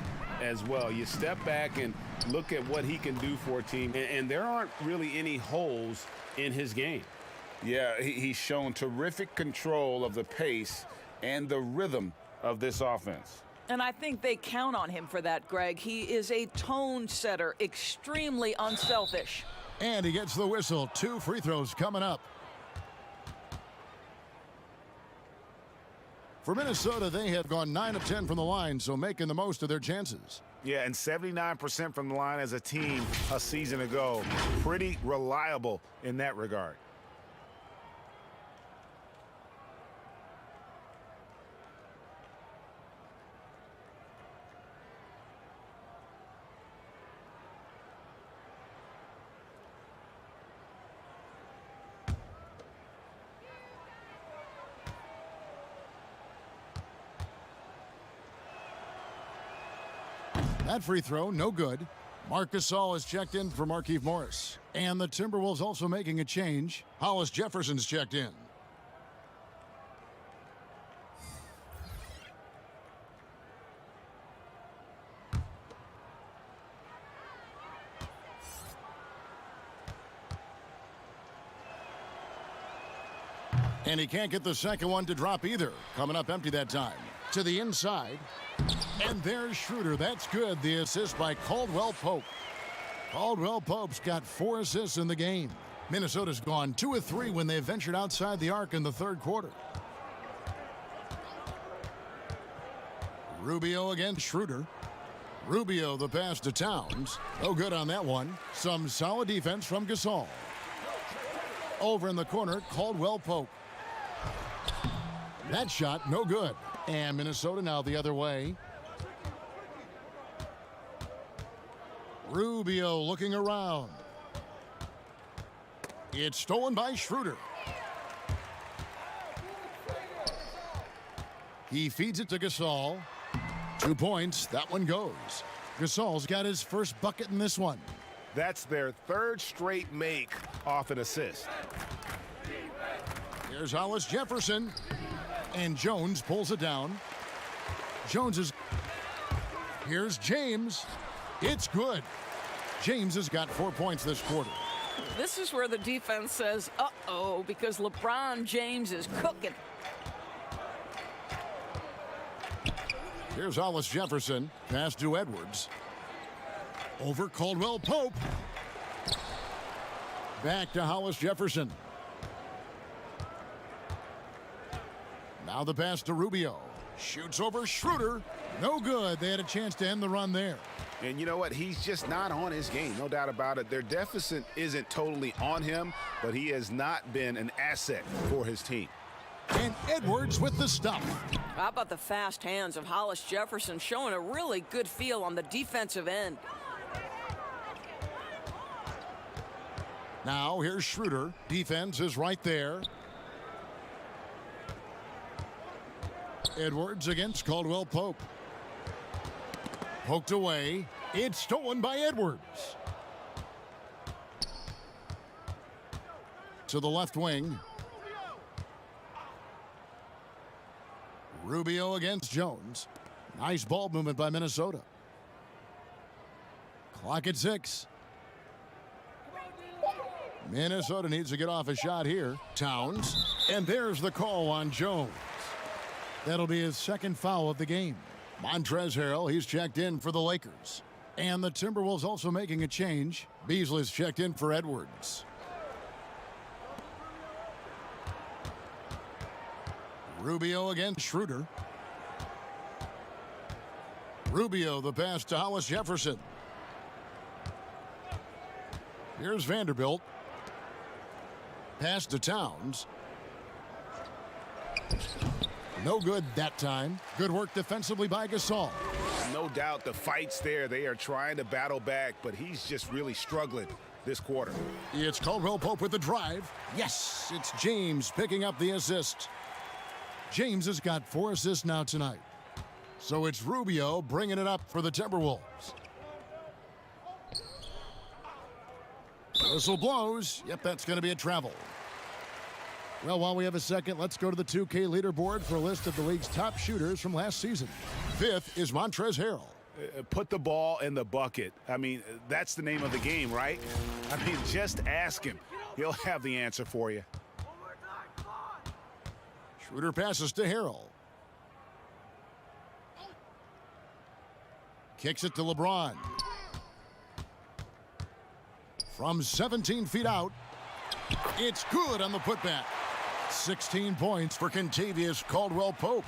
Speaker 6: as well. You step back and look at what he can do for a team, and there aren't really any holes in his game. Yeah, he's shown terrific control of the pace and the rhythm of this offense.
Speaker 2: And I think they count on him for that, Greg. He is a tone setter, extremely unselfish.
Speaker 1: And he gets the whistle. 2 free throws coming up. For Minnesota, they have gone 9 of 10 from the line, so making the most of their chances.
Speaker 6: Yeah, and 79% from the line as a team a season ago. Pretty reliable in that regard.
Speaker 1: That free throw, no good. Marc Gasol is checked in for Markieff Morris. And the Timberwolves also making a change. Hollis Jefferson's checked in. And he can't get the second one to drop either. Coming up empty that time. To the inside. And there's Schroeder. That's good. The assist by Caldwell Pope. Caldwell Pope's got 4 assists in the game. Minnesota's gone 2 of 3 when they ventured outside the arc in the third quarter. Rubio against Schroeder. Rubio the pass to Towns. No good on that one. Some solid defense from Gasol. Over in the corner, Caldwell Pope. That shot, no good. And Minnesota now the other way. Rubio looking around. It's stolen by Schroeder. He feeds it to Gasol. 2 points. That one goes. Gasol's got his first bucket in this one.
Speaker 5: That's their 3rd straight make off an assist.
Speaker 1: Here's Hollis Jefferson. And Jones pulls it down. Jones is... Here's James. It's good. James has got 4 points this quarter.
Speaker 2: This is where the defense says, uh-oh, because LeBron James is cooking.
Speaker 1: Here's Hollis Jefferson. Pass to Edwards. Over Caldwell Pope. Back to Hollis Jefferson. Now the pass to Rubio. Shoots over Schroeder. No good. They had a chance to end the run there.
Speaker 6: And you know what? He's just not on his game. No doubt about it. Their deficit isn't totally on him, but he has not been an asset for his team.
Speaker 1: And Edwards with the stop.
Speaker 2: How about the fast hands of Hollis Jefferson, showing a really good feel on the defensive end.
Speaker 1: Now here's Schroeder. Defense is right there. Edwards against Caldwell Pope. Poked away. It's stolen by Edwards. To the left wing. Rubio against Jones. Nice ball movement by Minnesota. Clock at 6. Minnesota needs to get off a shot here. Towns. And there's the call on Jones. That'll be his 2nd foul of the game. Montrezl Harrell, he's checked in for the Lakers. And the Timberwolves also making a change. Beasley's checked in for Edwards. Rubio against Schroeder. Rubio the pass to Hollis Jefferson. Here's Vanderbilt. Pass to Towns. No good that time. Good work defensively by Gasol.
Speaker 6: No doubt the fight's there. They are trying to battle back, but he's just really struggling this quarter.
Speaker 1: It's Caldwell Pope with the drive. Yes, it's James picking up the assist. James has got 4 assists now tonight. So it's Rubio bringing it up for the Timberwolves. Whistle blows. Yep, that's going to be a travel. Well, while we have a second, let's go to the 2K leaderboard for a list of the league's top shooters from last season. 5th is Montrezl Harrell.
Speaker 6: Put the ball in the bucket. I mean, that's the name of the game, right? I mean, just ask him. He'll have the answer for you.
Speaker 1: Schroeder passes to Harrell. Kicks it to LeBron. From 17 feet out, it's good on the putback. 16 points for Kentavious Caldwell-Pope.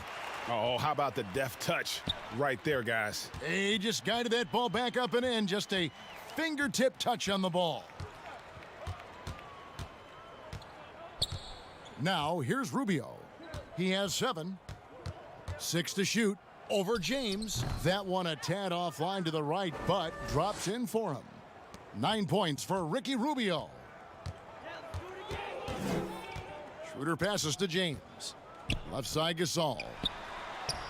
Speaker 6: Oh, how about the deft touch right there, guys?
Speaker 1: He just guided that ball back up and in. Just a fingertip touch on the ball. Now, here's Rubio. He has 7. 6 to shoot. Over James. That one a tad offline to the right, but drops in for him. 9 points for Ricky Rubio. Schroeder passes to James. Left side, Gasol.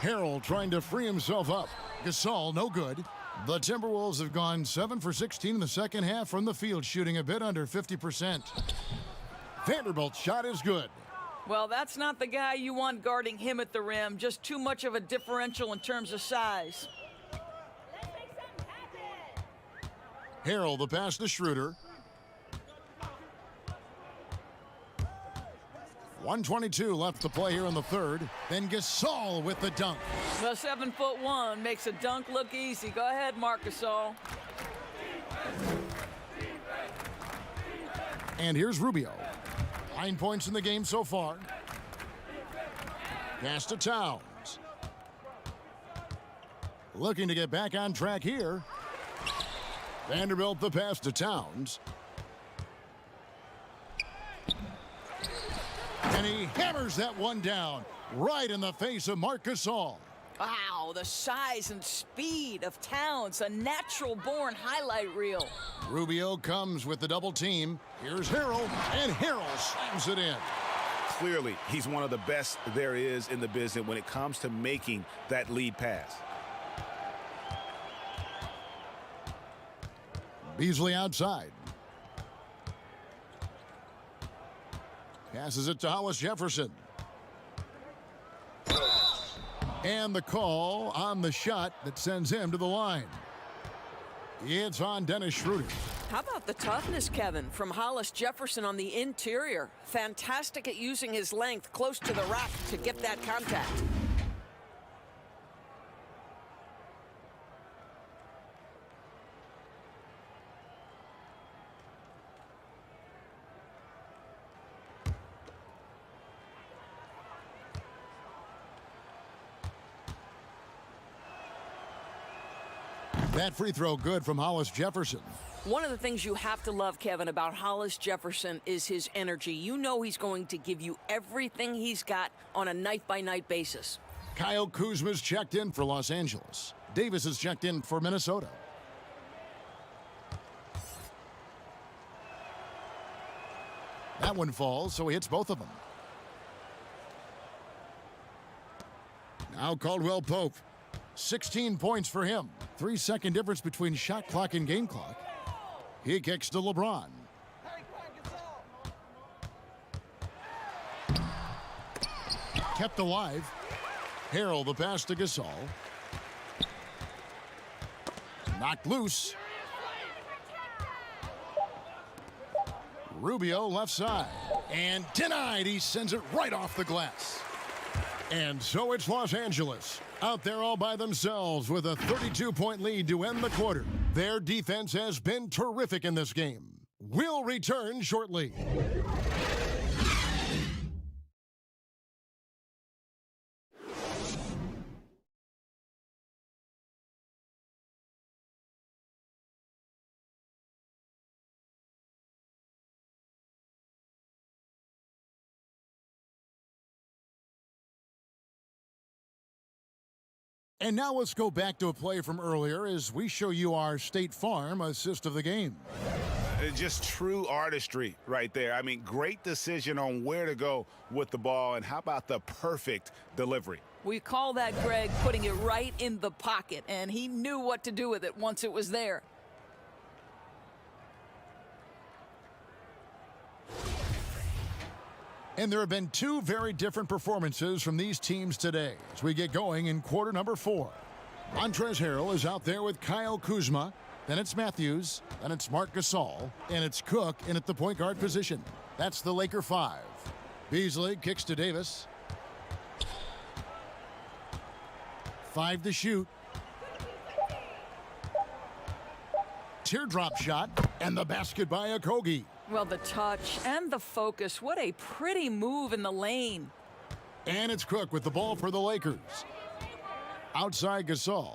Speaker 1: Harrell trying to free himself up. Gasol, no good. The Timberwolves have gone 7 for 16 in the second half from the field, shooting a bit under 50%. Vanderbilt's shot is good.
Speaker 2: Well, that's not the guy you want guarding him at the rim. Just too much of a differential in terms of size.
Speaker 1: Harrell, the pass to Schroeder. 1:22 left to play here in the third. Then Gasol with the dunk.
Speaker 2: The 7'1" makes a dunk look easy. Go ahead, Marc Gasol.
Speaker 1: And here's Rubio. 9 points in the game so far. Pass to Towns. Looking to get back on track here. Vanderbilt the pass to Towns. And he hammers that one down right in the face of Marc Gasol.
Speaker 2: Wow, the size and speed of Towns, a natural-born highlight reel.
Speaker 1: Rubio comes with the double team. Here's Harrell, and Harrell slams it in.
Speaker 6: Clearly, he's one of the best there is in the business when it comes to making that lead pass.
Speaker 1: Beasley outside. Passes it to Hollis Jefferson. And the call on the shot that sends him to the line. It's on Dennis Schroeder.
Speaker 13: How about the toughness, Kevin, from Hollis Jefferson on the interior? Fantastic at using his length close to the rack to get that contact.
Speaker 1: That free throw good from Hollis Jefferson.
Speaker 13: One of the things you have to love, Kevin, about Hollis Jefferson is his energy. You know he's going to give you everything he's got on a night-by-night basis.
Speaker 1: Kyle Kuzma's checked in for Los Angeles. Davis is checked in for Minnesota. That one falls, so he hits both of them. Now Caldwell Pope. 16 points for him. 3-second difference between shot clock and game clock. He kicks to LeBron. Kept alive. Harrell the pass to Gasol. Knocked loose. Rubio left side. And denied. He sends it right off the glass. And so it's Los Angeles out there all by themselves with a 32-point lead to end the quarter. Their defense has been terrific in this game. We'll return shortly. And now let's go back to a play from earlier as we show you our State Farm assist of the game.
Speaker 6: Just true artistry right there. I mean, great decision on where to go with the ball, and how about the perfect delivery?
Speaker 2: We call that, Greg, putting it right in the pocket, and he knew what to do with it once it was there.
Speaker 1: And there have been two very different performances from these teams today as we get going in quarter number 4. Montrezl Harrell is out there with Kyle Kuzma. Then it's Matthews. Then it's Marc Gasol. And it's Cook in at the point guard position. That's the Laker 5. Beasley kicks to Davis. 5 to shoot. Teardrop shot. And the basket by Okogie.
Speaker 2: Well, the touch and the focus. What a pretty move in the lane.
Speaker 1: And it's Cook with the ball for the Lakers. Outside Gasol.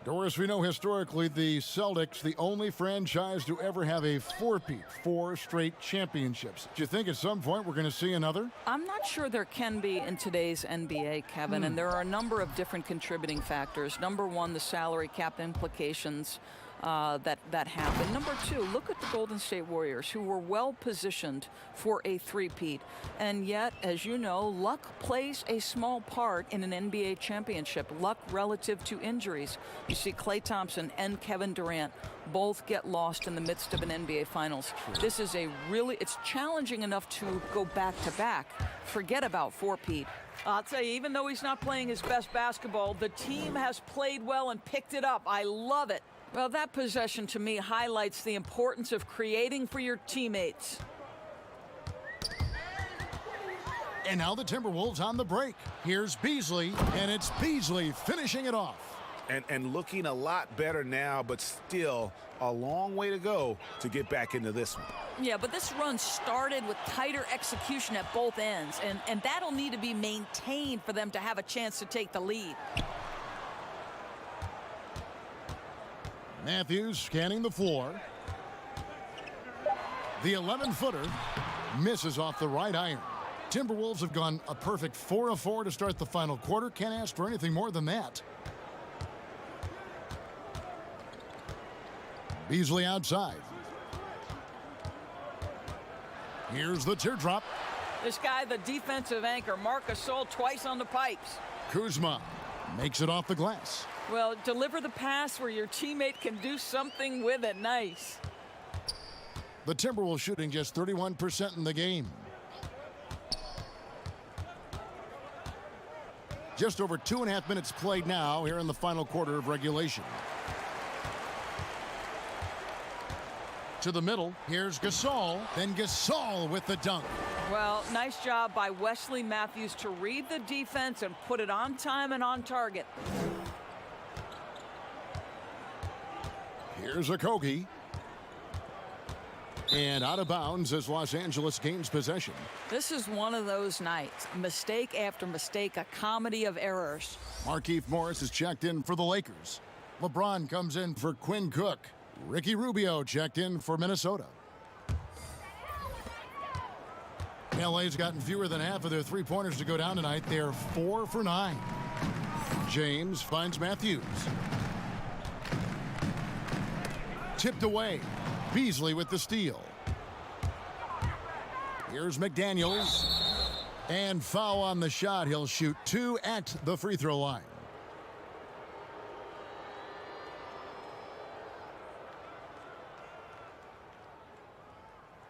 Speaker 1: Doris, we know historically the Celtics, the only franchise to ever have a four-peat, 4 straight championships. Do you think at some point we're going to see another?
Speaker 2: I'm not sure there can be in today's NBA, Kevin, and there are a number of different contributing factors. Number one, the salary cap implications. that happened. Number two, look at the Golden State Warriors, who were well positioned for a three-peat. And yet, as you know, luck plays a small part in an NBA championship. Luck relative to injuries. You see Klay Thompson and Kevin Durant both get lost in the midst of an NBA Finals. This is it's challenging enough to go back-to-back. Forget about four-peat. I'll tell you, even though he's not playing his best basketball, the team has played well and picked it up. I love it. Well, that possession to me highlights the importance of creating for your teammates.
Speaker 1: And now the Timberwolves on the break. Here's Beasley, and it's Beasley finishing it off.
Speaker 6: And looking a lot better now, but still a long way to go to get back into this one.
Speaker 2: Yeah, but this run started with tighter execution at both ends, and that'll need to be maintained for them to have a chance to take the lead.
Speaker 1: Matthews scanning the floor. The 11-footer misses off the right iron. Timberwolves have gone a perfect 4 of 4 to start the final quarter. Can't ask for anything more than that. Beasley outside. Here's the teardrop.
Speaker 2: This guy, the defensive anchor, Marc Gasol, twice on the pipes.
Speaker 1: Kuzma makes it off the glass.
Speaker 2: Well, deliver the pass where your teammate can do something with it. Nice.
Speaker 1: The Timberwolves shooting just 31% in the game. Just over 2.5 minutes played now here in the final quarter of regulation. To the middle, here's Gasol, then Gasol with the dunk.
Speaker 2: Well, nice job by Wesley Matthews to read the defense and put it on time and on target.
Speaker 1: Here's Okogie. And out of bounds as Los Angeles gains possession.
Speaker 2: This is one of those nights. Mistake after mistake, a comedy of errors.
Speaker 1: Markieff Morris is checked in for the Lakers. LeBron comes in for Quinn Cook. Ricky Rubio checked in for Minnesota. LA's gotten fewer than half of their three-pointers to go down tonight. They're 4 for 9. James finds Matthews. Tipped away. Beasley with the steal. Here's McDaniels. And foul on the shot. He'll shoot 2 at the free throw line.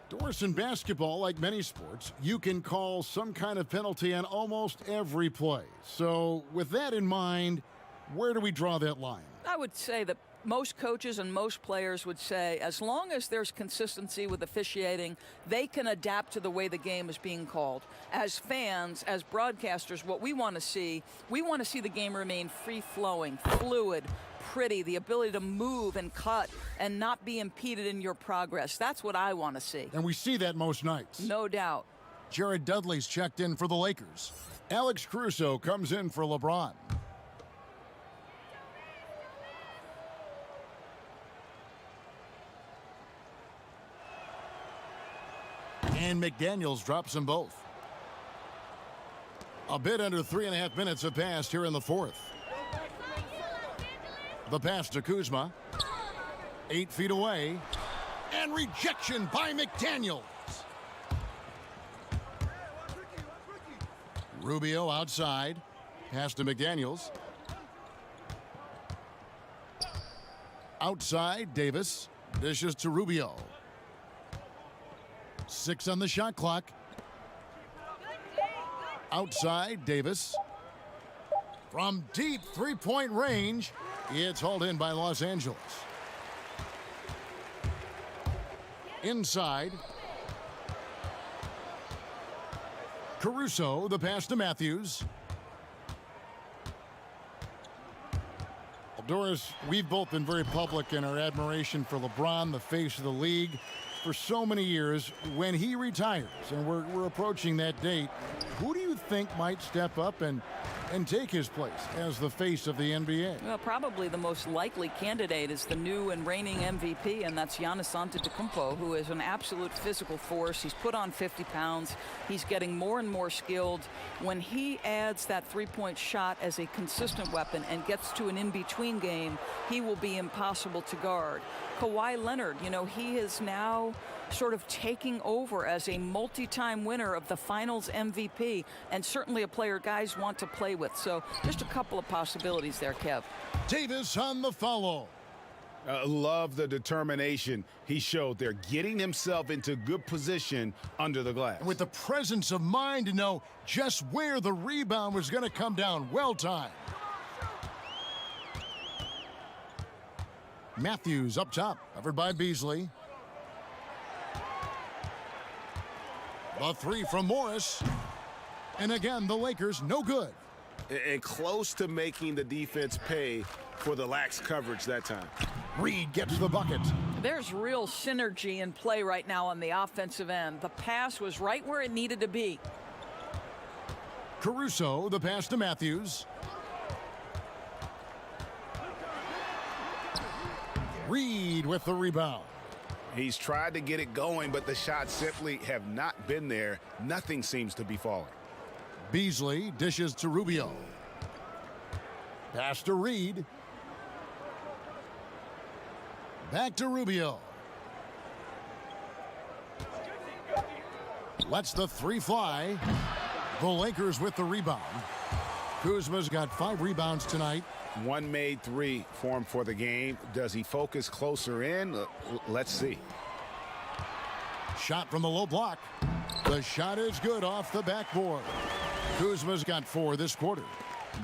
Speaker 1: Doris, in basketball, like many sports, you can call some kind of penalty on almost every play. So with that in mind, where do we draw that line?
Speaker 2: I would say that most coaches and most players would say as long as there's consistency with officiating, they can adapt to the way the game is being called. As fans, as broadcasters, what we want to see the game remain free-flowing, fluid, pretty, the ability to move and cut and not be impeded in your progress. That's what I want to see.
Speaker 1: And we see that most nights.
Speaker 2: No doubt.
Speaker 1: Jared Dudley's checked in for the Lakers. Alex Caruso comes in for LeBron. And McDaniels drops them both. A bit under 3.5 minutes have passed here in the fourth. The pass to Kuzma. 8 feet away. And rejection by McDaniels. Rubio outside. Pass to McDaniels. Outside, Davis. Dishes to Rubio. 6 on the shot clock. Outside, Davis. From deep three-point range, it's hauled in by Los Angeles. Inside. Caruso, the pass to Matthews. Well, Doris, we've both been very public in our admiration for LeBron, the face of the league, for so many years. When he retires, and we're approaching that date, who do you think might step up and and take his place as the face of the NBA?
Speaker 2: Well, probably the most likely candidate is the new and reigning MVP, and that's Giannis Antetokounmpo, who is an absolute physical force. He's put on 50 pounds. He's getting more and more skilled. When he adds that three-point shot as a consistent weapon and gets to an in-between game, he will be impossible to guard. Kawhi Leonard, you know, he is now sort of taking over as a multi-time winner of the Finals MVP, and certainly a player guys want to play with. So just a couple of possibilities there, Kev.
Speaker 1: Davis on the follow.
Speaker 6: Love the determination he showed there, getting himself into good position under the glass.
Speaker 1: With the presence of mind to know just where the rebound was going to come down. Well timed. Matthews up top, covered by Beasley. The three from Morris. And again, the Lakers no good.
Speaker 4: And close to making the defense pay for the lax coverage that time.
Speaker 1: Reed gets the bucket.
Speaker 2: There's real synergy in play right now on the offensive end. The pass was right where it needed to be.
Speaker 1: Caruso, the pass to Matthews. Reed with the rebound.
Speaker 6: He's tried to get it going, but the shots simply have not been there. Nothing seems to be falling.
Speaker 1: Beasley dishes to Rubio. Pass to Reed. Back to Rubio. Lets the three fly. The Lakers with the rebound. Kuzma's got 5 rebounds tonight.
Speaker 6: One made 3 for him for the game. Does he focus closer in? Let's see.
Speaker 1: Shot from the low block. The shot is good off the backboard. Kuzma's got 4 this quarter.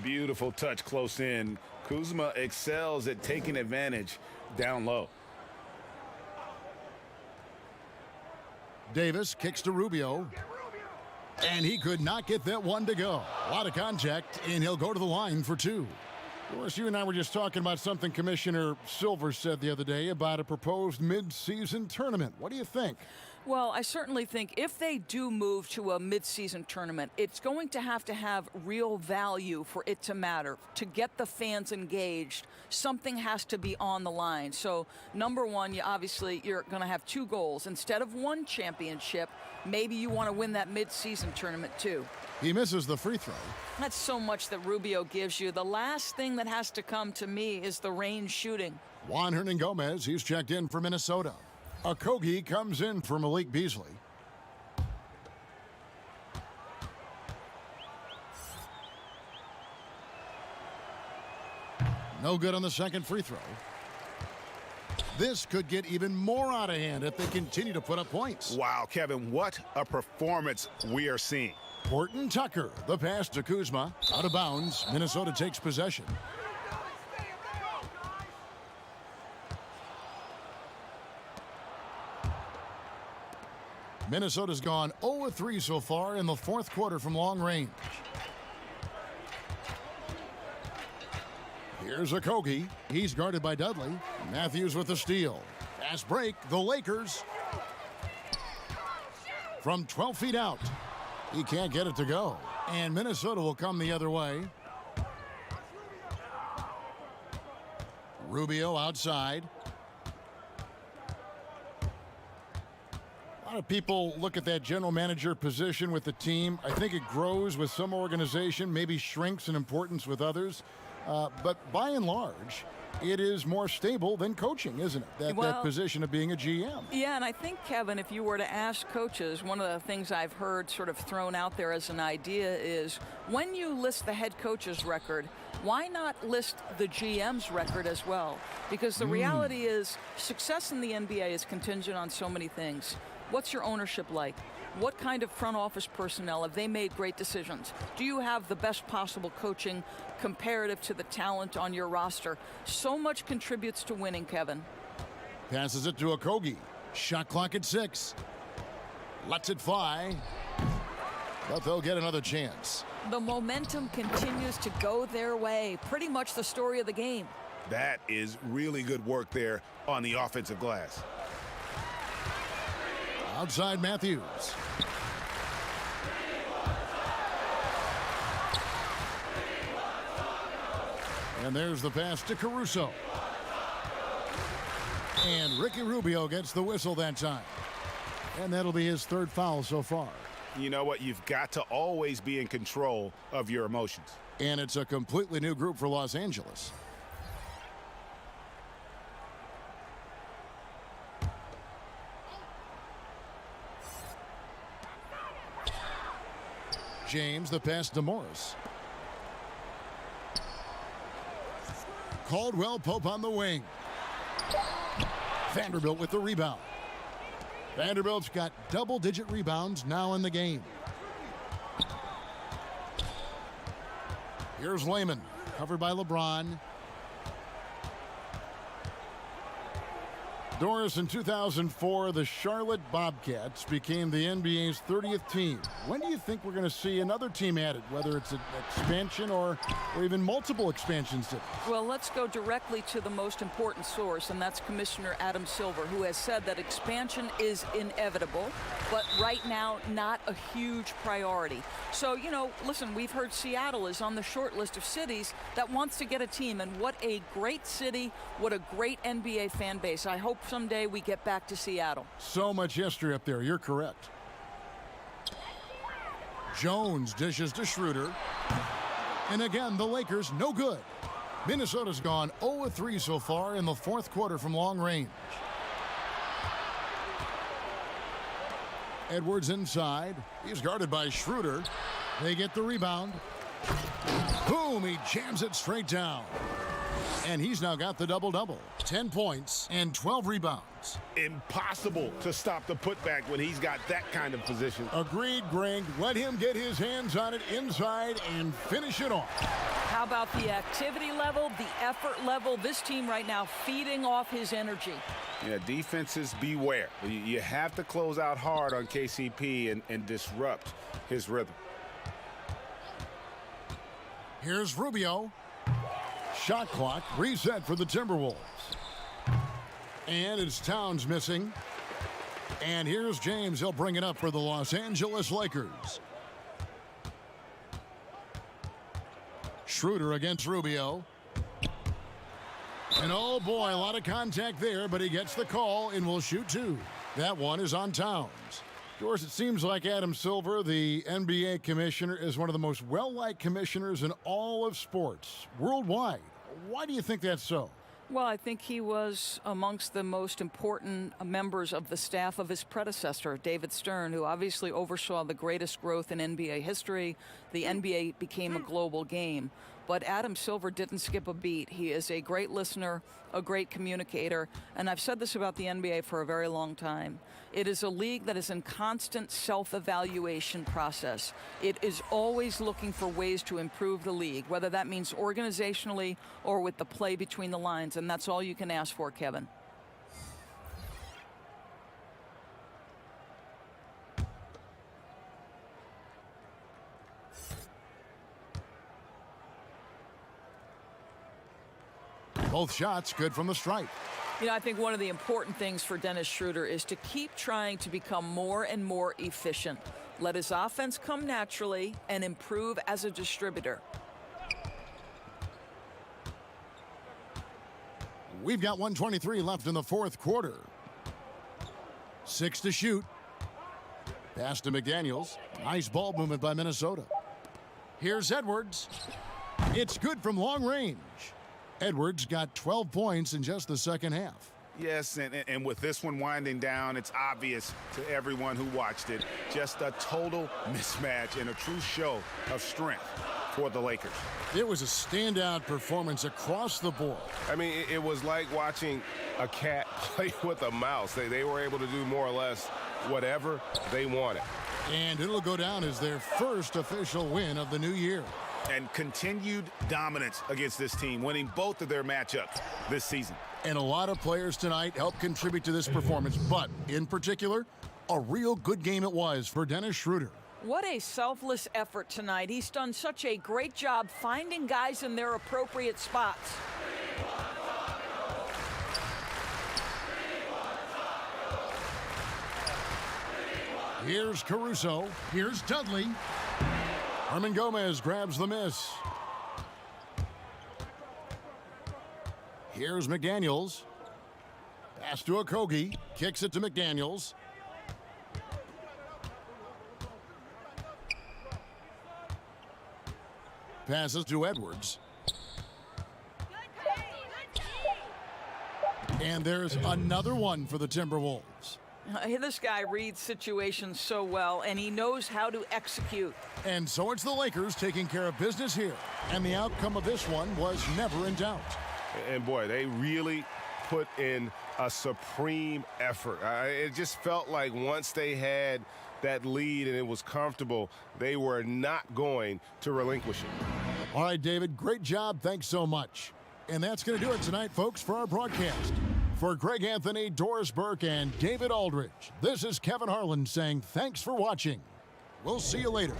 Speaker 6: Beautiful touch close in. Kuzma excels at taking advantage down low.
Speaker 1: Davis kicks to Rubio. And he could not get that one to go. A lot of contact, and he'll go to the line for 2. Of course, you and I were just talking about something Commissioner Silver said the other day about a proposed mid-season tournament. What do you think?
Speaker 2: Well, I certainly think if they do move to a mid-season tournament, it's going to have real value for it to matter. To get the fans engaged, something has to be on the line. So, number one, you're going to have 2 goals. Instead of 1 championship, maybe you want to win that mid-season tournament too.
Speaker 1: He misses the free throw.
Speaker 2: That's so much that Rubio gives you. The last thing that has to come to me is the range shooting.
Speaker 1: Juan Hernan-Gomez, he's checked in for Minnesota. Okogie comes in for Malik Beasley. No good on the second free throw. This could get even more out of hand if they continue to put up points.
Speaker 6: Wow, Kevin, what a performance we are seeing.
Speaker 1: Horton Tucker, the pass to Kuzma, out of bounds. Minnesota takes possession. Minnesota's gone 0-3 so far in the 4th quarter from long range. Here's Okogie. He's guarded by Dudley. Matthews with the steal. Fast break, the Lakers. From 12 feet out. He can't get it to go. And Minnesota will come the other way. Rubio outside. A lot of people look at that general manager position with the team. I think it grows with some organization, maybe shrinks in importance with others. But by and large, it is more stable than coaching, isn't it? That position of being a GM.
Speaker 2: Yeah, and I think, Kevin, if you were to ask coaches, one of the things I've heard sort of thrown out there as an idea is when you list the head coach's record, why not list the GM's record as well? Because the reality is success in the NBA is contingent on so many things. What's your ownership like? What kind of front office personnel? Have they made great decisions? Do you have the best possible coaching comparative to the talent on your roster? So much contributes to winning, Kevin.
Speaker 1: Passes it to Okogie. Shot clock at 6. Lets it fly. But they'll get another chance.
Speaker 2: The momentum continues to go their way. Pretty much the story of the game.
Speaker 6: That is really good work there on the offensive glass.
Speaker 1: Outside Matthews. And there's the pass to Caruso. And Ricky Rubio gets the whistle that time. And that'll be his third foul so far.
Speaker 6: You know what? You've got to always be in control of your emotions.
Speaker 1: And it's a completely new group for Los Angeles. James, the pass to Morris. Caldwell Pope on the wing. Vanderbilt with the rebound. Vanderbilt's got double-digit rebounds now in the game. Here's Layman, covered by LeBron. Doris, in 2004, the Charlotte Bobcats became the NBA's 30th team. When do you think we're going to see another team added, whether it's an expansion or even multiple expansions?
Speaker 2: Well, let's go directly to the most important source, and that's Commissioner Adam Silver, who has said that expansion is inevitable, but right now, not a huge priority. So, you know, listen, we've heard Seattle is on the short list of cities that wants to get a team, and what a great city, what a great NBA fan base. I hope someday we get back to Seattle.
Speaker 1: So much history up there. You're correct. Jones dishes to Schroeder. And again, the Lakers no good. Minnesota's gone 0-3 so far in the fourth quarter from long range. Edwards inside. He's guarded by Schroeder. They get the rebound. Boom, he jams it straight down. And he's now got the double-double. 10 points and 12 rebounds.
Speaker 4: Impossible to stop the putback when he's got that kind of position.
Speaker 1: Agreed, Greg. Let him get his hands on it inside and finish it off.
Speaker 2: How about the activity level, the effort level? This team right now feeding off his energy.
Speaker 4: Yeah, defenses beware. You have to close out hard on KCP and disrupt his rhythm.
Speaker 1: Here's Rubio. Shot clock reset for the Timberwolves. And it's Towns missing. And here's James. He'll bring it up for the Los Angeles Lakers. Schroeder against Rubio. And oh boy, a lot of contact there, but he gets the call and will shoot two. That one is on Towns. Of course, it seems like Adam Silver, the NBA commissioner, is one of the most well-liked commissioners in all of sports worldwide. Why do you think that's so?
Speaker 2: Well, I think he was amongst the most important members of the staff of his predecessor, David Stern, who obviously oversaw the greatest growth in NBA history. The NBA became a global game. But Adam Silver didn't skip a beat. He is a great listener, a great communicator, and I've said this about the NBA for a very long time. It is a league that is in constant self-evaluation process. It is always looking for ways to improve the league, whether that means organizationally or with the play between the lines, and that's all you can ask for, Kevin.
Speaker 1: Both shots good from the stripe.
Speaker 2: You know, I think one of the important things for Dennis Schroeder is to keep trying to become more and more efficient. Let his offense come naturally and improve as a distributor.
Speaker 1: We've got 1:23 left in the fourth quarter. 6 to shoot. Pass to McDaniels. Nice ball movement by Minnesota. Here's Edwards. It's good from long range. Edwards got 12 points in just the second half.
Speaker 6: Yes, and with this one winding down, it's obvious to everyone who watched it. Just a total mismatch and a true show of strength for the Lakers.
Speaker 1: It was a standout performance across the board.
Speaker 5: I mean, it was like watching a cat play with a mouse. They were able to do more or less whatever they wanted.
Speaker 1: And it'll go down as their first official win of the new year.
Speaker 6: And continued dominance against this team, winning both of their matchups this season.
Speaker 1: And a lot of players tonight helped contribute to this performance, but in particular, a real good game it was for Dennis Schroeder.
Speaker 2: What a selfless effort tonight. He's done such a great job finding guys in their appropriate spots.
Speaker 1: Here's Caruso. Here's Dudley. Herman Gomez grabs the miss. Here's McDaniels. Pass to Okogie. Kicks it to McDaniels. Passes to Edwards. And there's another one for the Timberwolves.
Speaker 2: This guy reads situations so well, and he knows how to execute.
Speaker 1: And so it's the Lakers taking care of business here. And the outcome of this one was never in doubt.
Speaker 5: And boy, they really put in a supreme effort. It just felt like once they had that lead and it was comfortable, they were not going to relinquish it.
Speaker 1: All right, David, great job. Thanks so much. And that's going to do it tonight, folks, for our broadcast. For Greg Anthony, Doris Burke, and David Aldridge, this is Kevin Harlan saying thanks for watching. We'll see you later.